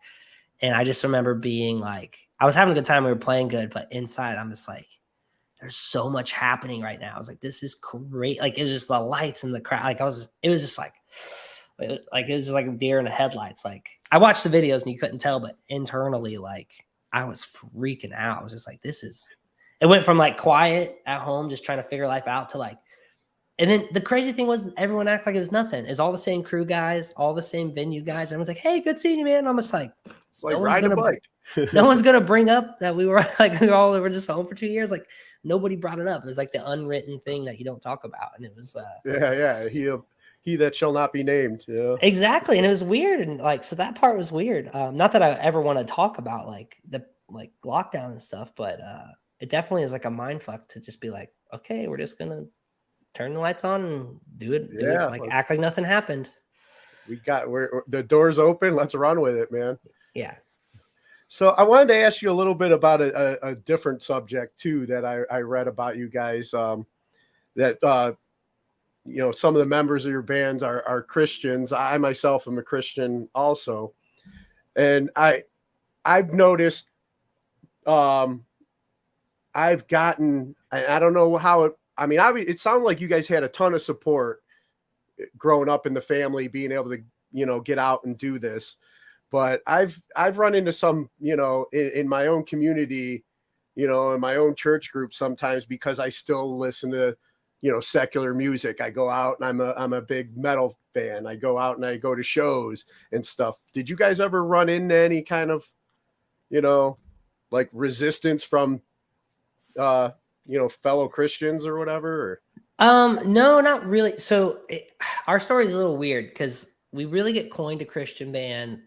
and I just remember being like, I was having a good time. We were playing good, but inside I'm just like, there's so much happening right now. I was like, this is great. Like it was just the lights and the crowd. Like it was just like it was just like a deer in the headlights. Like I watched the videos and you couldn't tell, but internally, like I was freaking out. I was just like, this is. It went from like quiet at home, just trying to figure life out to like, and then the crazy thing was everyone acted like it was nothing. It's all the same crew guys, all the same venue guys. Everyone's like, hey, good seeing you, man. And I'm just like, it's like riding a bike. No one's going to bring up that we were like, we were just home for 2 years. Like nobody brought it up. It was like the unwritten thing that you don't talk about. And it was, he that shall not be named. Yeah, exactly. And it was weird. And like, so that part was weird. Not that I ever want to talk about like the like lockdown and stuff, but, it definitely is like a mind fuck to just be like, okay, we're just gonna turn the lights on and do it, like act like nothing happened. the door's open. Let's run with it, man. Yeah. So I wanted to ask you a little bit about a different subject too that I read about you guys. That some of the members of your bands are Christians. I myself am a Christian also, and I've noticed. I've gotten. I don't know how it. I mean, it sounded like you guys had a ton of support growing up in the family, being able to get out and do this. But I've run into some, in my own community, in my own church group sometimes, because I still listen to, secular music. I go out and I'm a big metal fan. I go out and I go to shows and stuff. Did you guys ever run into any kind of, like resistance from, fellow Christians or whatever? No, not really. So our story is a little weird because we really get coined a Christian band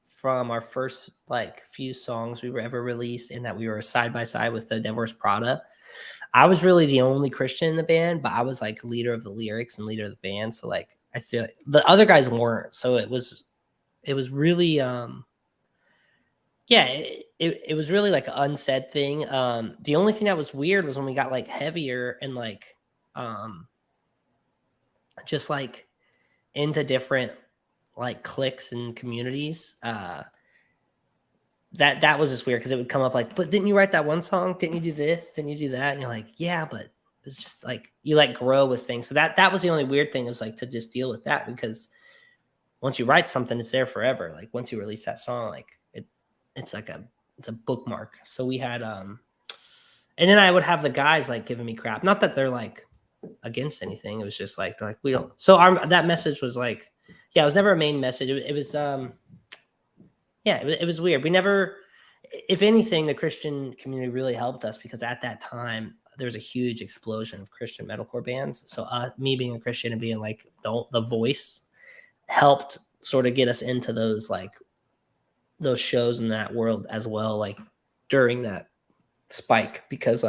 from our first few songs we were ever released, in that we were side by side with the Devil's Prada. I was really the only Christian in the band, but I was leader of the lyrics and leader of the band. So I feel the other guys weren't. So it was really it was really an unsaid thing. The only thing that was weird was when we got heavier and just into different cliques and communities. That was just weird because it would come up but didn't you write that one song? Didn't you do this? Didn't you do that? And you're like, yeah, but it's just you grow with things. So that was the only weird thing. It was to just deal with that, because once you write something, it's there forever. Once you release that song, it's a bookmark. So we had and then I would have the guys giving me crap. Not that they're against anything. It was just we don't. So that message was it was never a main message. It was it was weird. We never, if anything, the Christian community really helped us, because at that time there was a huge explosion of Christian metalcore bands. So me being a Christian and being the voice helped sort of get us into those those shows in that world as well, during that spike, because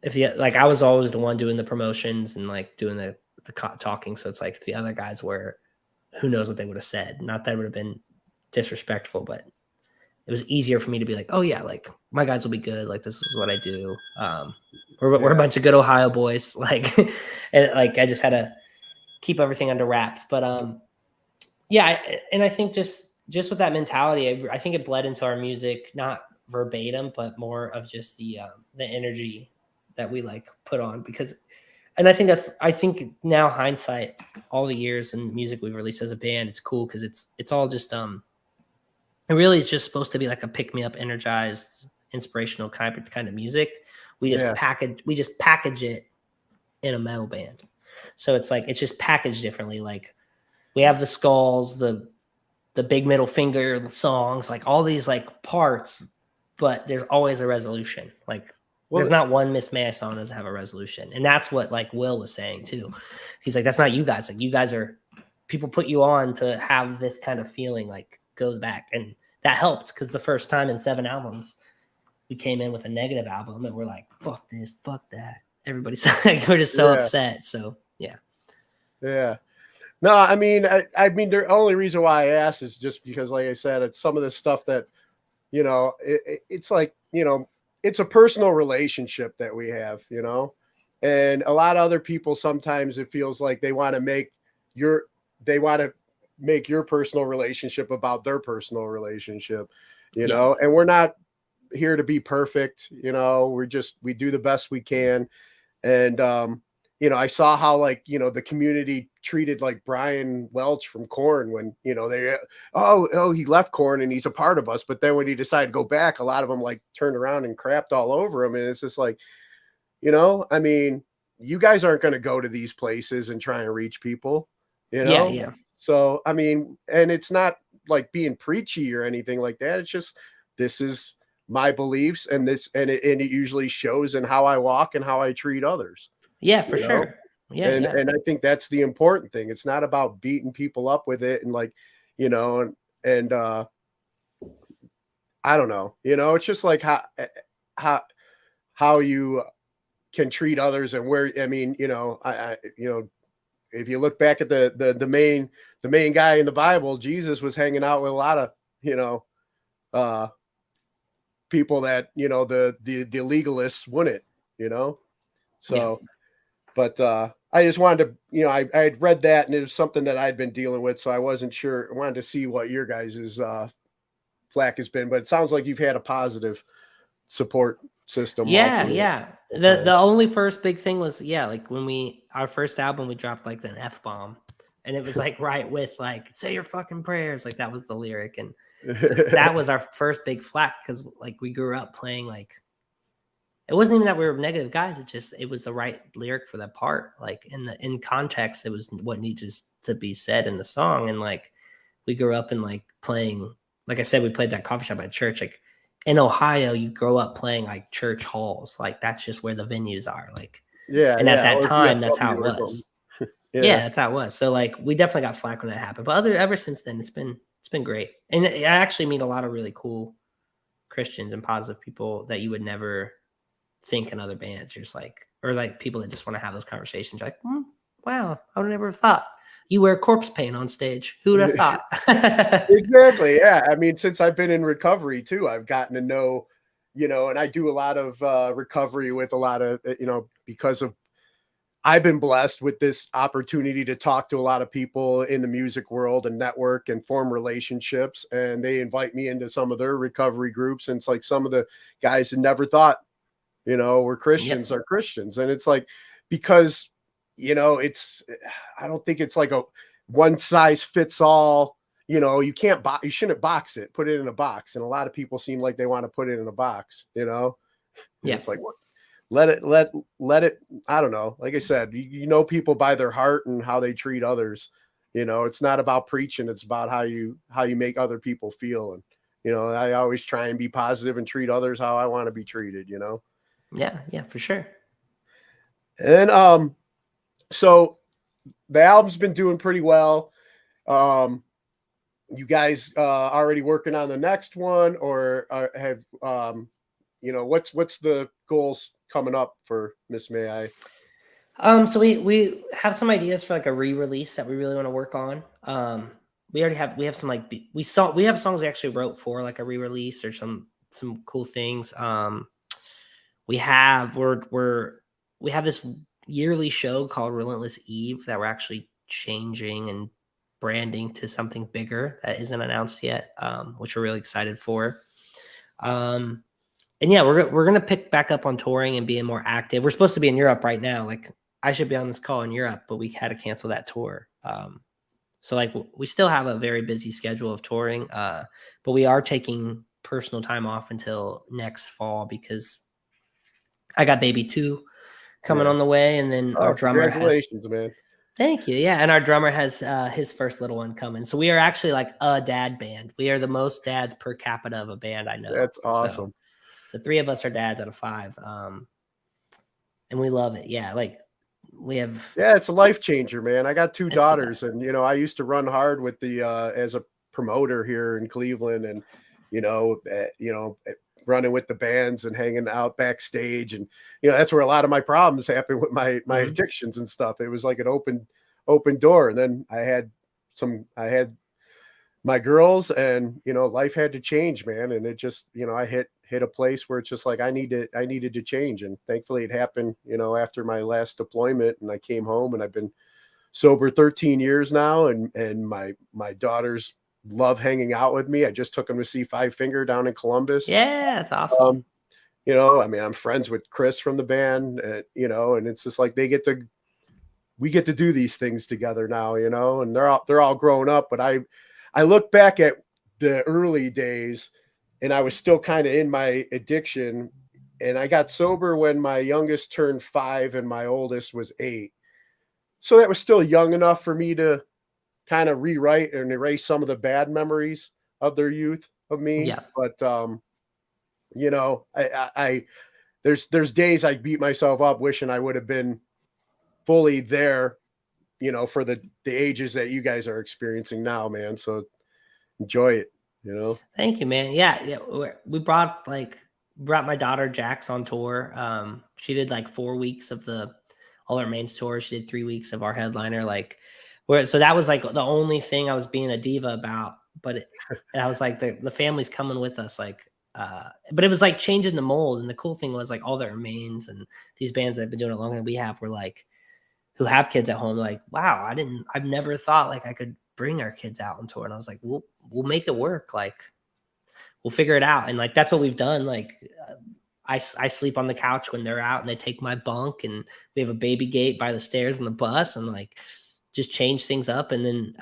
if I was always the one doing the promotions and doing the talking, so it's if the other guys were, who knows what they would have said. Not that it would have been disrespectful, but it was easier for me to be oh yeah, my guys will be good, this is what I do. We're a bunch of good Ohio boys, and I just had to keep everything under wraps. But and I think just with that mentality, I think it bled into our music, not verbatim, but more of just the energy that we put on, because, and I think now hindsight, all the years and music we've released as a band, it's cool because it's all just it really is just supposed to be a pick me up, energized, inspirational kind of music. We just package it in a metal band. So it's it's just packaged differently. We have the skulls, the big middle finger, the songs, all these parts, but there's always a resolution. There's not one Miss May song doesn't have a resolution. And that's what Will was saying too. He's that's not you guys. You guys are, people put you on to have this kind of feeling, goes back. And that helped, because the first time in 7 albums, we came in with a negative album and we're fuck this, fuck that. Everybody's we're just so upset. So yeah. Yeah. No, I mean, the only reason why I asked is just because, like I said, it's some of the stuff that, it's it's a personal relationship that we have, and a lot of other people, sometimes it feels like they want to make your personal relationship about their personal relationship, and we're not here to be perfect. We do the best we can. And, I saw how the community treated Brian Welch from Korn when, they, he left Korn and he's a part of us. But then when he decided to go back, a lot of them turned around and crapped all over him. And it's just I mean, you guys aren't going to go to these places and try and reach people, Yeah. So, I mean, and it's not being preachy or anything like that. It's just, this is my beliefs, and it usually shows in how I walk and how I treat others. Yeah, for sure. Yeah. And I think that's the important thing. It's not about beating people up with it and and I don't know, it's just how you can treat others, and where, I mean, I if you look back at the main guy in the Bible, Jesus was hanging out with a lot of, people that, the legalists wouldn't, so, Yeah. but I just wanted to, I had read that and it was something that I'd been dealing with. So I wasn't sure. I wanted to see what your guys' flack has been, but it sounds like you've had a positive support system. All Yeah, through yeah. the The time. only first big thing was, yeah, like when our first album, we dropped like an F bomb, and it was like right with like say your fucking prayers, like that was the lyric, and that was our first big flack because like we grew up playing like it wasn't even that we were negative guys. It was the right lyric for that part. Like in context, it was what needed to be said in the song. And like we grew up in like playing, like I said, we played that coffee shop at church. Like in Ohio, you grow up playing like church halls. Like that's just where the venues are. Like, and at Yeah, that or time, that's how VFW it or something. was. Yeah, Yeah. that's how it was. So like we definitely got flack when that happened. But ever since then, it's been great. And I actually meet a lot of really cool Christians and positive people that you would never think in other bands. You're just like, or like people that just want to have those conversations. You're like, wow, I would never have thought you wear corpse paint on stage. Who would have thought? Exactly. Yeah. I mean, since I've been in recovery too, I've gotten to know, and I do a lot of recovery with a lot of, because of I've been blessed with this opportunity to talk to a lot of people in the music world and network and form relationships. And they invite me into some of their recovery groups. And it's like some of the guys who never thought, we're Christians Yep. are Christians. And it's like, because, I don't think it's like a one size fits all, you shouldn't box it, put it in a box. And a lot of people seem like they want to put it in a box, and Yeah. it's like, what? Let it. I don't know. Like I said, people by their heart and how they treat others. It's not about preaching. It's about how you make other people feel. And, I always try and be positive and treat others how I want to be treated, Yeah. Yeah, for sure. And, so the album's been doing pretty well. You guys, already working on the next one or have, what's the goals coming up for Miss May I? So we have some ideas for like a re-release that we really want to work on. We have some like we have songs we actually wrote for like a re-release or some cool things. We have we have this yearly show called Relentless Eve that we're actually changing and branding to something bigger that isn't announced yet, which we're really excited for. And yeah, we're gonna pick back up on touring and being more active. We're supposed to be in Europe right now. Like I should be on this call in Europe, but we had to cancel that tour. So like we still have a very busy schedule of touring, but we are taking personal time off until next fall because I got baby 2 coming Yeah. on the way, and then our Oh, drummer has. congratulations, man. Thank you. Yeah, and our drummer has his first little one coming. So we are actually like a dad band. We are the most dads per capita of a band I know. That's awesome. So 3 of us are dads out of 5. And we love it. Yeah, like we have. Yeah, it's a life changer, man. I got 2 It's the daughters, best. and I used to run hard with the as a promoter here in Cleveland, and running with the bands and hanging out backstage, and that's where a lot of my problems happened with my addictions and stuff. It was like an open door, and then I had my girls, and life had to change, man. And it just I hit a place where it's just like I needed to change, and thankfully it happened after my last deployment, and I came home, and I've been sober 13 years now, and my daughters love hanging out with me. I just took them to see Five Finger down in Columbus. Yeah, it's awesome. I mean, I'm friends with Chris from the band, and it's just like we get to do these things together now, and they're all grown up, but I look back at the early days, and I was still kind of in my addiction, and I got sober when my youngest turned 5 and my oldest was 8. So that was still young enough for me to kind of rewrite and erase some of the bad memories of their youth of me. Yeah. But I there's days I beat myself up wishing I would have been fully there, for the ages that you guys are experiencing now, man. So enjoy it, Thank you, man. Yeah. We brought my daughter Jax on tour. She did like 4 weeks of the All That Remains tour. She did 3 weeks of our headliner. Like, where so that was like the only thing I was being a diva about. But I was like, the family's coming with us. Like, but it was like changing the mold. And the cool thing was like All That Remains and these bands that have been doing it longer than we have were like, who have kids at home, like, wow, I've never thought like I could bring our kids out on tour. And I was like, we'll make it work. Like, we'll figure it out. And like, that's what we've done. Like, I sleep on the couch when they're out and they take my bunk, and we have a baby gate by the stairs on the bus, and like just change things up. And then,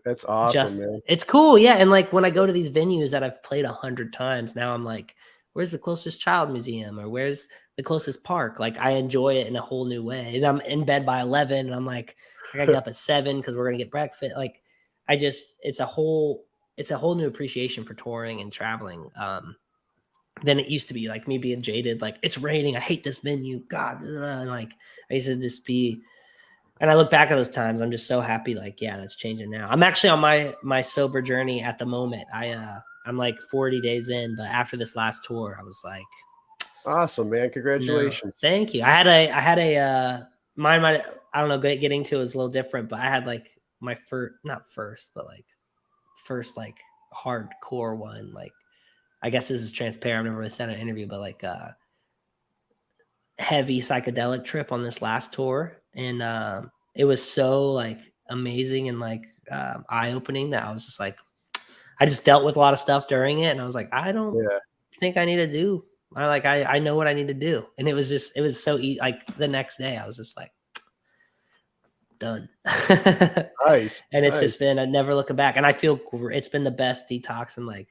That's awesome, man. it's cool. Yeah. And like when I go to these venues that I've played 100 times, now I'm like, where's the closest child museum, or where's the closest park? Like, I enjoy it in a whole new way. And I'm in bed by 11 and I'm like, I gotta get up at 7 because we're going to get breakfast. Like, it's a whole new appreciation for touring and traveling. Than it used to be, like me being jaded, like it's raining, I hate this venue, God. And like, I used to just be, and I look back at those times, I'm just so happy. Like, yeah, that's changing now. I'm actually on my sober journey at the moment. I'm like 40 days in, but after this last tour, I was like, awesome, man. Congratulations. No, thank you. I had a mine might, I don't know, getting to it was a little different, but I had like my first like hardcore one. Like, I guess this is transparent. I've never really said in an interview, but like heavy psychedelic trip on this last tour. And it was so like amazing and like eye-opening that I was just like, I just dealt with a lot of stuff during it. And I was like, I don't think I need to do. I know what I need to do. And it was so easy. Like the next day I was just like, done. Nice. And it's just been, I never looking back. And I feel it's been the best detox. And like,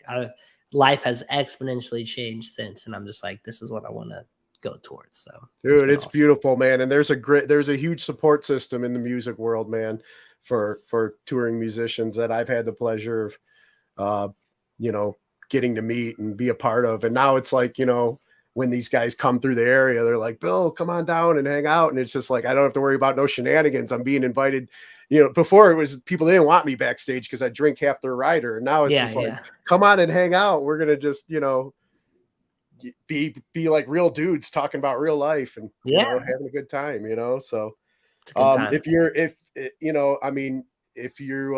life has exponentially changed since. And I'm just like, this is what I want to go towards. So, dude, it's awesome. Beautiful, man. And there's a huge support system in the music world, man, for touring musicians that I've had the pleasure of, getting to meet and be a part of. And now it's like, when these guys come through the area, they're like, Bill, come on down and hang out. And it's just like, I don't have to worry about no shenanigans. I'm being invited. Before it was people didn't want me backstage because I drink half their rider. And now it's like, come on and hang out. We're going to just, be like real dudes talking about real life and, having a good time, So if you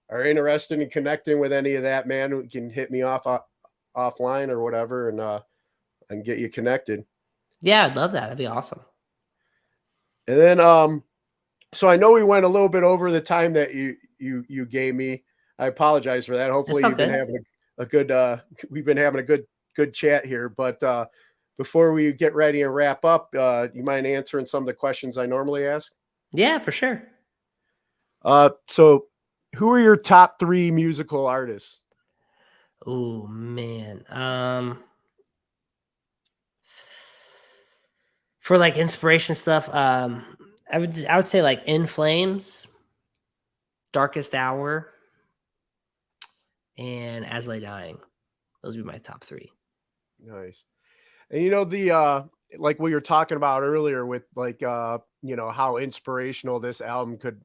are interested in connecting with any of that, man, you can hit me offline or whatever. And get you connected. Yeah, I'd love that. That'd be awesome. And then, so I know we went a little bit over the time that you gave me. I apologize for that. Hopefully you've been having a good, we've been having a good chat here, but, before we get ready and wrap up, you mind answering some of the questions I normally ask? Yeah, for sure. So who are your top 3 musical artists? Oh man. For like inspiration stuff, I would say like In Flames, Darkest Hour, and As Lay Dying. Those would be my top 3. Nice. And the like what you're talking about earlier with like how inspirational this album could,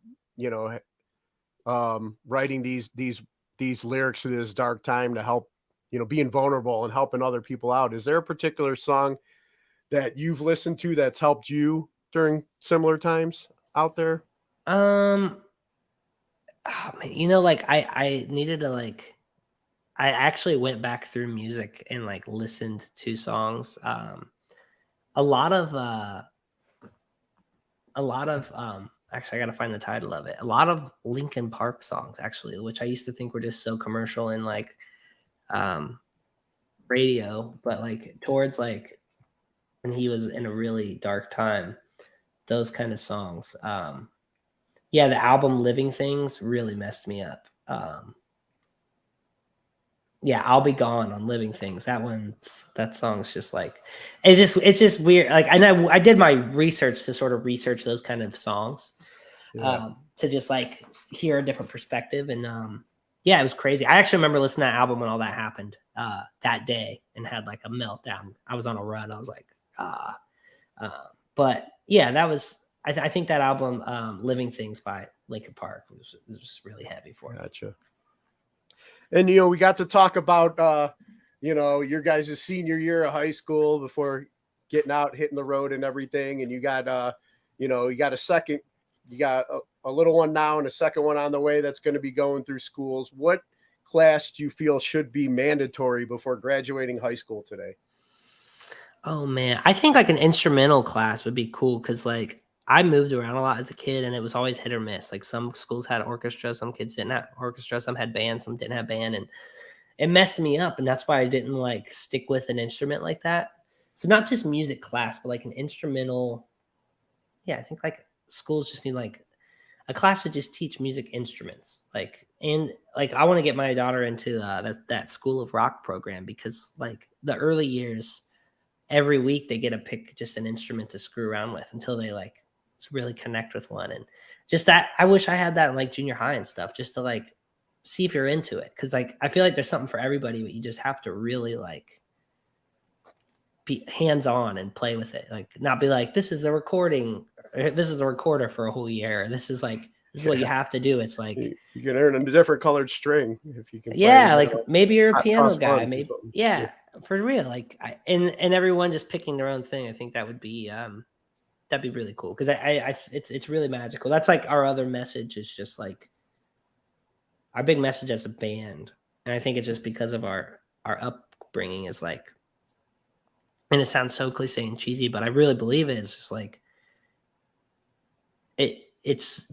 writing these lyrics through this dark time to help, being vulnerable and helping other people out. Is there a particular song that you've listened to that's helped you during similar times out there? Oh man, like I needed to like, I actually went back through music and like listened to songs. A lot of actually I gotta find the title of it. A lot of Linkin Park songs actually, which I used to think were just so commercial and like radio, but like towards like when he was in a really dark time, those kind of songs. The album Living Things really messed me up. I'll Be Gone on Living Things. That song's just like, it's just weird. Like, I did my research to sort of research those kind of songs, to just like hear a different perspective. And it was crazy. I actually remember listening to that album when all that happened that day and had like a meltdown. I was on a run. I was like, but yeah, that was, I think that album, Living Things by Linkin Park was just really heavy for me. Gotcha. And, we got to talk about, your guys' senior year of high school before getting out, hitting the road and everything. And you got, you know, you got a little one now and a second one on the way that's going to be going through schools. What class do you feel should be mandatory before graduating high school today? Oh man, I think like an instrumental class would be cool because like I moved around a lot as a kid and it was always hit or miss. Like some schools had orchestra, some kids didn't have orchestra, some had band, some didn't have band, and it messed me up. And that's why I didn't like stick with an instrument like that. So not just music class, but like an instrumental. Yeah, I think like schools just need like a class to just teach music instruments. Like and like I want to get my daughter into that School of Rock program because like the early years every week they get to pick just an instrument to screw around with until they like really connect with one. And just that, I wish I had that in like junior high and stuff, just to like see if you're into it. Cause like, I feel like there's something for everybody, but you just have to really like be hands on and play with it. Like not be like, this is the recording. This is the recorder for a whole year. This is like, this is what you have to do. It's like, you can earn a different colored string if you can. Yeah. Like maybe you're a piano guy. Maybe. Yeah. For real. Like and everyone just picking their own thing. I think that would be, that'd be really cool. Cause it's really magical. That's like our other message is just like our big message as a band. And I think it's just because of our upbringing is like, and it sounds so cliche and cheesy, but I really believe it is just like, it's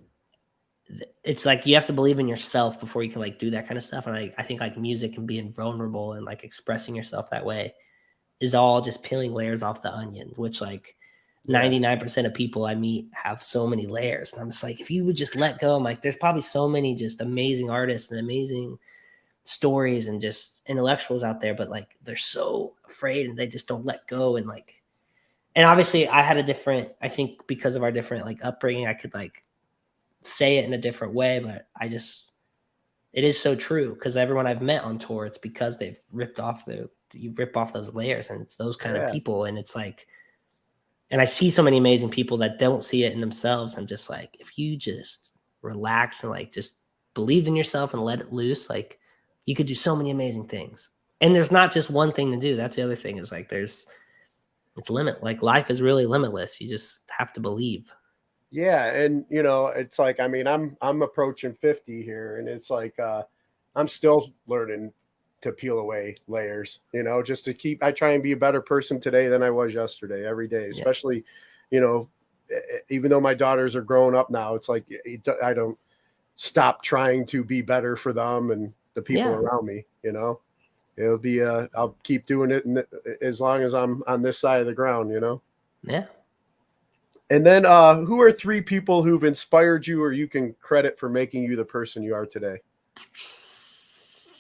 like you have to believe in yourself before you can like do that kind of stuff. And I think like music and being vulnerable and like expressing yourself that way is all just peeling layers off the onion, which like 99% of people I meet have so many layers. And I'm just like, if you would just let go, I'm like, there's probably so many just amazing artists and amazing stories and just intellectuals out there, but like they're so afraid and they just don't let go. And like, and obviously I had a different, I think because of our different like upbringing, I could like say it in a different way, but it is so true because everyone I've met on tour, it's because they've you rip off those layers and it's those kind of people. And it's like, and I see so many amazing people that don't see it in themselves. I'm just like, if you just relax and like, just believe in yourself and let it loose, like you could do so many amazing things. And there's not just one thing to do. That's the other thing is like, it's like life is really limitless. You just have to believe. Yeah. And you know, it's like, I mean, I'm approaching 50 here and it's like, I'm still learning to peel away layers, you know, just to I try and be a better person today than I was yesterday, every day, especially, you know, even though my daughters are growing up now, it's like, I don't stop trying to be better for them and the people around me, you know, it'll be, I'll keep doing it as long as I'm on this side of the ground, you know? Yeah. And then, who are 3 people who've inspired you or you can credit for making you the person you are today?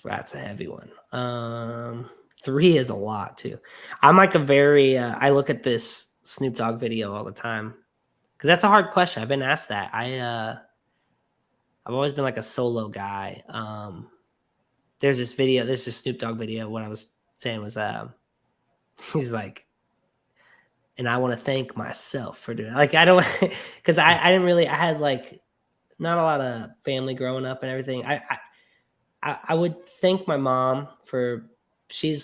That's a heavy one. 3 is a lot too. I'm like a very, I look at this Snoop Dogg video all the time because that's a hard question. I've been asked that. I've always been like a solo guy. There's this Snoop Dogg video. What I was saying was, he's like, and I want to thank myself for doing it. Like, I don't, because I didn't really, I had like not a lot of family growing up and everything. I would thank my mom for she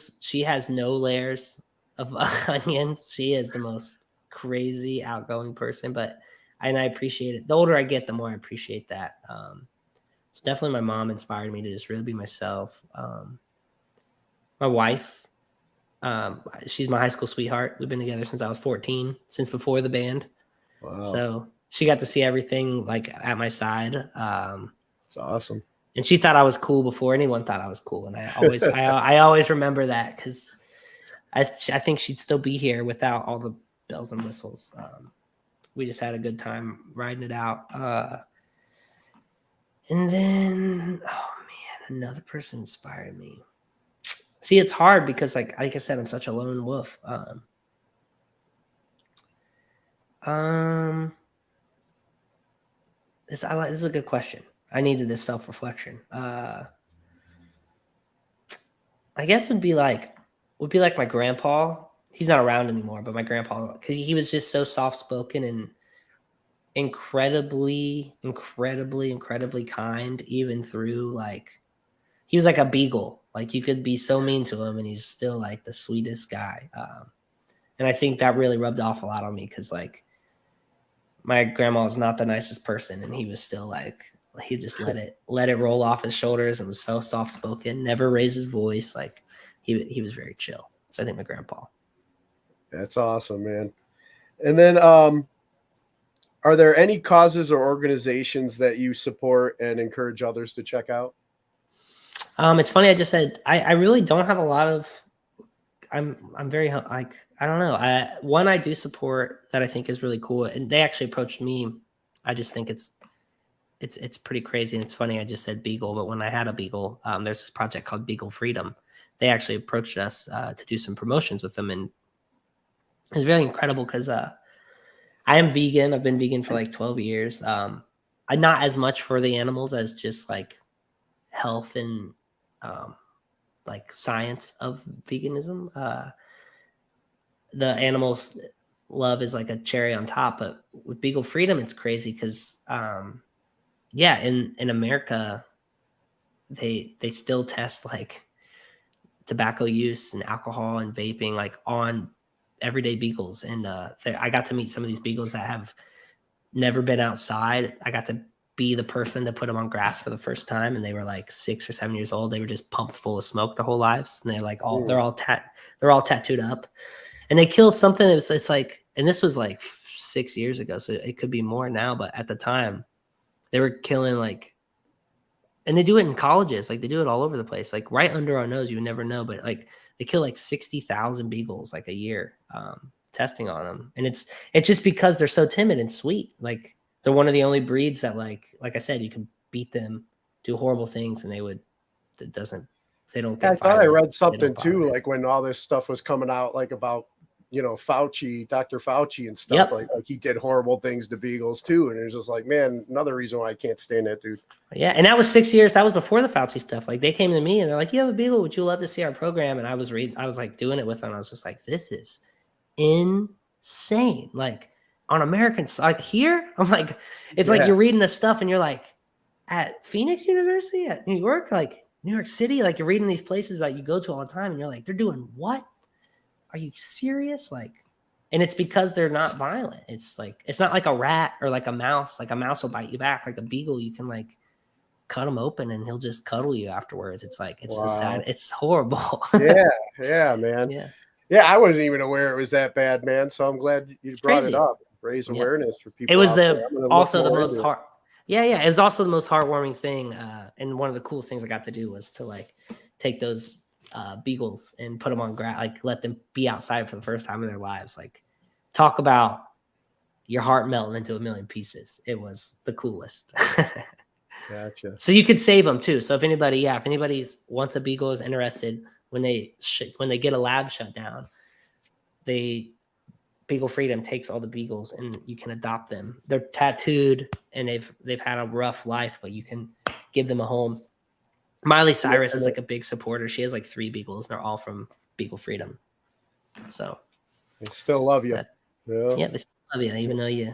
has no layers of onions. She is the most crazy outgoing person, but I appreciate it. The older I get, the more I appreciate that. So definitely my mom inspired me to just really be myself. My wife, she's my high school sweetheart. We've been together since I was 14, since before the band. Wow. So she got to see everything like at my side. It's awesome. And she thought I was cool before anyone thought I was cool. And I always remember that because I think she'd still be here without all the bells and whistles. We just had a good time riding it out. And then, oh man, another person inspired me. See, it's hard because like I said, I'm such a lone wolf. This is a good question. I needed this self-reflection. I guess would be like my grandpa. He's not around anymore, but my grandpa, because he was just so soft-spoken and incredibly kind, even through like, he was like a beagle. Like you could be so mean to him and he's still like the sweetest guy. And I think that really rubbed off a lot on me because like my grandma was not the nicest person, and he was still like he just let it roll off his shoulders and was so soft spoken, never raised his voice. Like he was very chill. So I think my grandpa. That's awesome, man. And then are there any causes or organizations that you support and encourage others to check out? It's funny. I just said I really don't have a lot of. I'm very like I don't know. One I do support that I think is really cool, and they actually approached me. I just think it's pretty crazy and it's funny. I just said Beagle, but when I had a Beagle, there's this project called Beagle Freedom. They actually approached us to do some promotions with them, and it was really incredible because I am vegan. I've been vegan for like 12 years. I'm not as much for the animals as just like health and like science of veganism. The animals love is like a cherry on top, but with Beagle Freedom, it's crazy because yeah, in America, they still test like tobacco use and alcohol and vaping like on everyday beagles. And I got to meet some of these beagles that have never been outside. I got to be the person to put them on grass for the first time, and they were like 6 or 7 years old. They were just pumped full of smoke their whole lives, and they're all tattooed up, and they killed something. It's like, and this was like 6 years ago, so it could be more now, but at the time they were killing like, and they do it in colleges, like they do it all over the place, like right under our nose. You would never know, but like they kill like 60,000 beagles like a year, testing on them, and it's just because they're so timid and sweet. Like they're one of the only breeds that like I said, you can beat them, do horrible things, and they don't get I thought I violent. read something too, like when all this stuff was coming out, like about Fauci, Dr. Fauci and stuff. Yep. Like he did horrible things to beagles too, and it was just like, man, another reason why I can't stand that dude. Yeah, and that was 6 years. That was before the Fauci stuff. Like they came to me and they're like, "You have a beagle? Would you love to see our program?" And I was like doing it with them. I was just like, "This is insane!" Like on American, like here, I'm like, it's like you're reading this stuff and you're like, at Phoenix University, at New York, like New York City, like you're reading these places that you go to all the time, and you're like, they're doing what? Are you serious? Like, and it's because they're not violent. It's like, it's not like a rat or like a mouse. Like a mouse will bite you back. Like a beagle, you can like cut him open and he'll just cuddle you afterwards. It's like, it's the sad, it's horrible. Yeah, man. Yeah, I wasn't even aware it was that bad, man. So I'm glad you brought it up. Raise awareness for people. It was also the most hard. Yeah. It was also the most heartwarming thing. And one of the coolest things I got to do was to like take those beagles and put them on grass, like let them be outside for the first time in their lives. Like talk about your heart melting into a million pieces. It was the coolest. Gotcha. So you could save them too. So if anybody's wants a beagle, is interested, when they get a lab shut down, Beagle Freedom takes all the beagles and you can adopt them. They're tattooed and they've had a rough life, but you can give them a home. Miley Cyrus is like a big supporter. She has like 3 beagles. They're all from Beagle Freedom. So they still love you. Yeah, they still love you, even though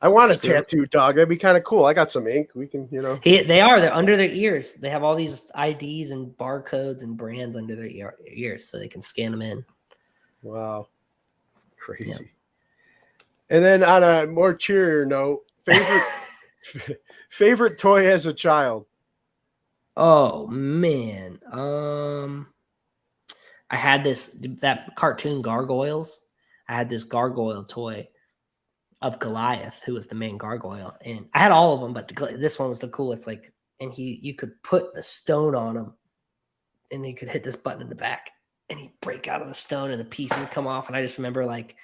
I want a tattoo dog. That'd be kind of cool. I got some ink. We can, They're under their ears. They have all these IDs and barcodes and brands under their ears so they can scan them in. Wow. Crazy. Yeah. And then on a more cheerier note, favorite toy as a child. Oh man. I had that cartoon Gargoyles. I had this gargoyle toy of Goliath, who was the main gargoyle. And I had all of them, but this one was the coolest. Like, and you could put the stone on him and you could hit this button in the back and he'd break out of the stone and the piece would come off. And I just remember like,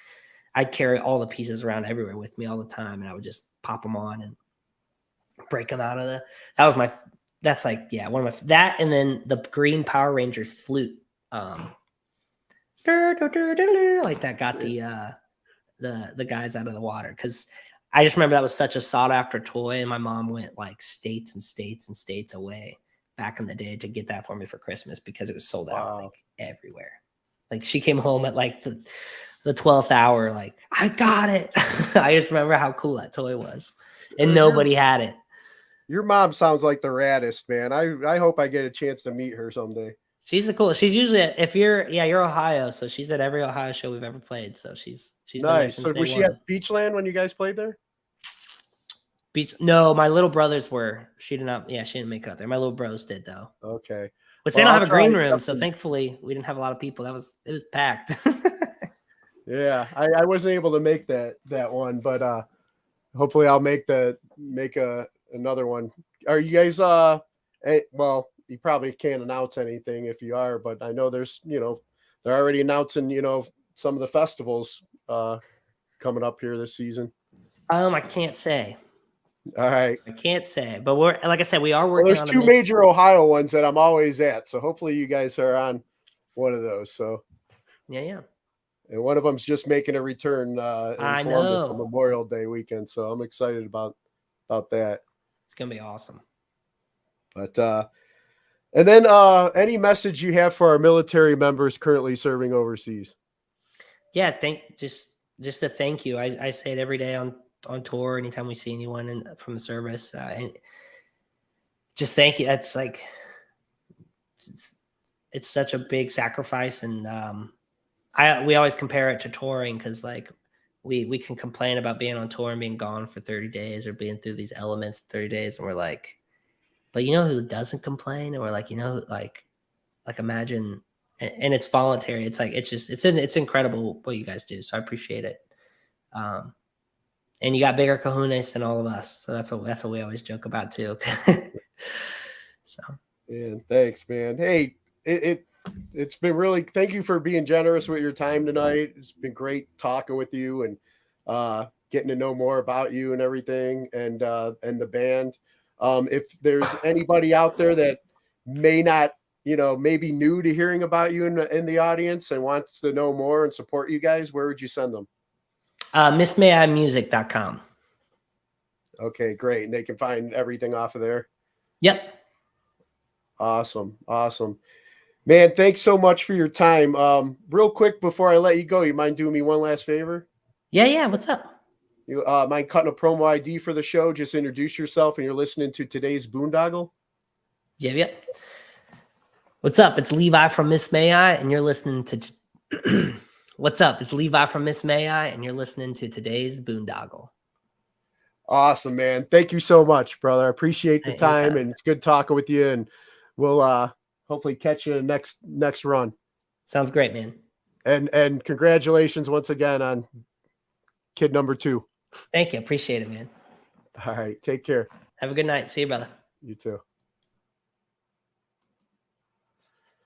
I'd carry all the pieces around everywhere with me all the time. And I would just pop them on and break them out of that's like, yeah, one of my, that, and then the Green Power Rangers flute, like that got the guys out of the water. Cause I just remember that was such a sought after toy. And my mom went like states and states and states away back in the day to get that for me for Christmas because it was sold out like everywhere. Like she came home at like the 12th hour, like, I got it. I just remember how cool that toy was. And nobody had it. Your mom sounds like the raddest, man. I hope I get a chance to meet her someday. She's the coolest. She's usually if you're Ohio, so she's at every Ohio show we've ever played. So she's been there Nice. since So day was she one. at Beachland when you guys played there? Beach? No, my little brothers were. She did not. Yeah, she didn't make it up there. My little bros did though. Okay. Which Well, they don't I'll have a try green to room, so definitely- thankfully we didn't have a lot of people. It was packed. Yeah, I wasn't able to make that one, but hopefully I'll make another one. Are you guys well, you probably can't announce anything if you are, but I know there's, they're already announcing, some of the festivals coming up here this season. I can't say. All right. I can't say, but we're like I said, we are Well, working there's on two major Ohio ones that I'm always at, so hopefully you guys are on one of those. So yeah. and one of them's just making a return in I Columbus on know. Memorial Day weekend, so I'm excited about that. It's gonna be awesome. But and then any message you have for our military members currently serving overseas? Yeah, just a thank you. I say it every day on tour, anytime we see anyone from the service, and just thank you. That's like it's such a big sacrifice, and we always compare it to touring because like we can complain about being on tour and being gone for 30 days or being through these elements 30 days, and we're like, but you know who doesn't complain? And we're like, like imagine, and it's voluntary. It's like it's incredible what you guys do. So I appreciate it. And you got bigger kahunas than all of us. So that's what we always joke about too. So And thanks, man. Hey, it's been really, thank you for being generous with your time tonight. It's been great talking with you and getting to know more about you and everything and the band. If there's anybody out there that may not, maybe new to hearing about you in the audience and wants to know more and support you guys, where would you send them? MissMayImusic.com. Okay, great. And they can find everything off of there. Yep. Awesome. Man, thanks so much for your time. Real quick before I let you go, you mind doing me one last favor? Yeah. What's up? You mind cutting a promo ID for the show? Just introduce yourself and you're listening to today's Boondoggle. Yep. What's up? It's Levi from Miss May I, and you're listening to What's up? It's Levi from Miss May I, and you're listening to today's Boondoggle. Awesome, man. Thank you so much, brother. I appreciate the time, anytime. and it's good talking with you. And we'll hopefully catch you next run. Sounds great, man. And congratulations once again on kid number 2. Thank you. Appreciate it, man. All right. Take care. Have a good night. See you, brother. You too.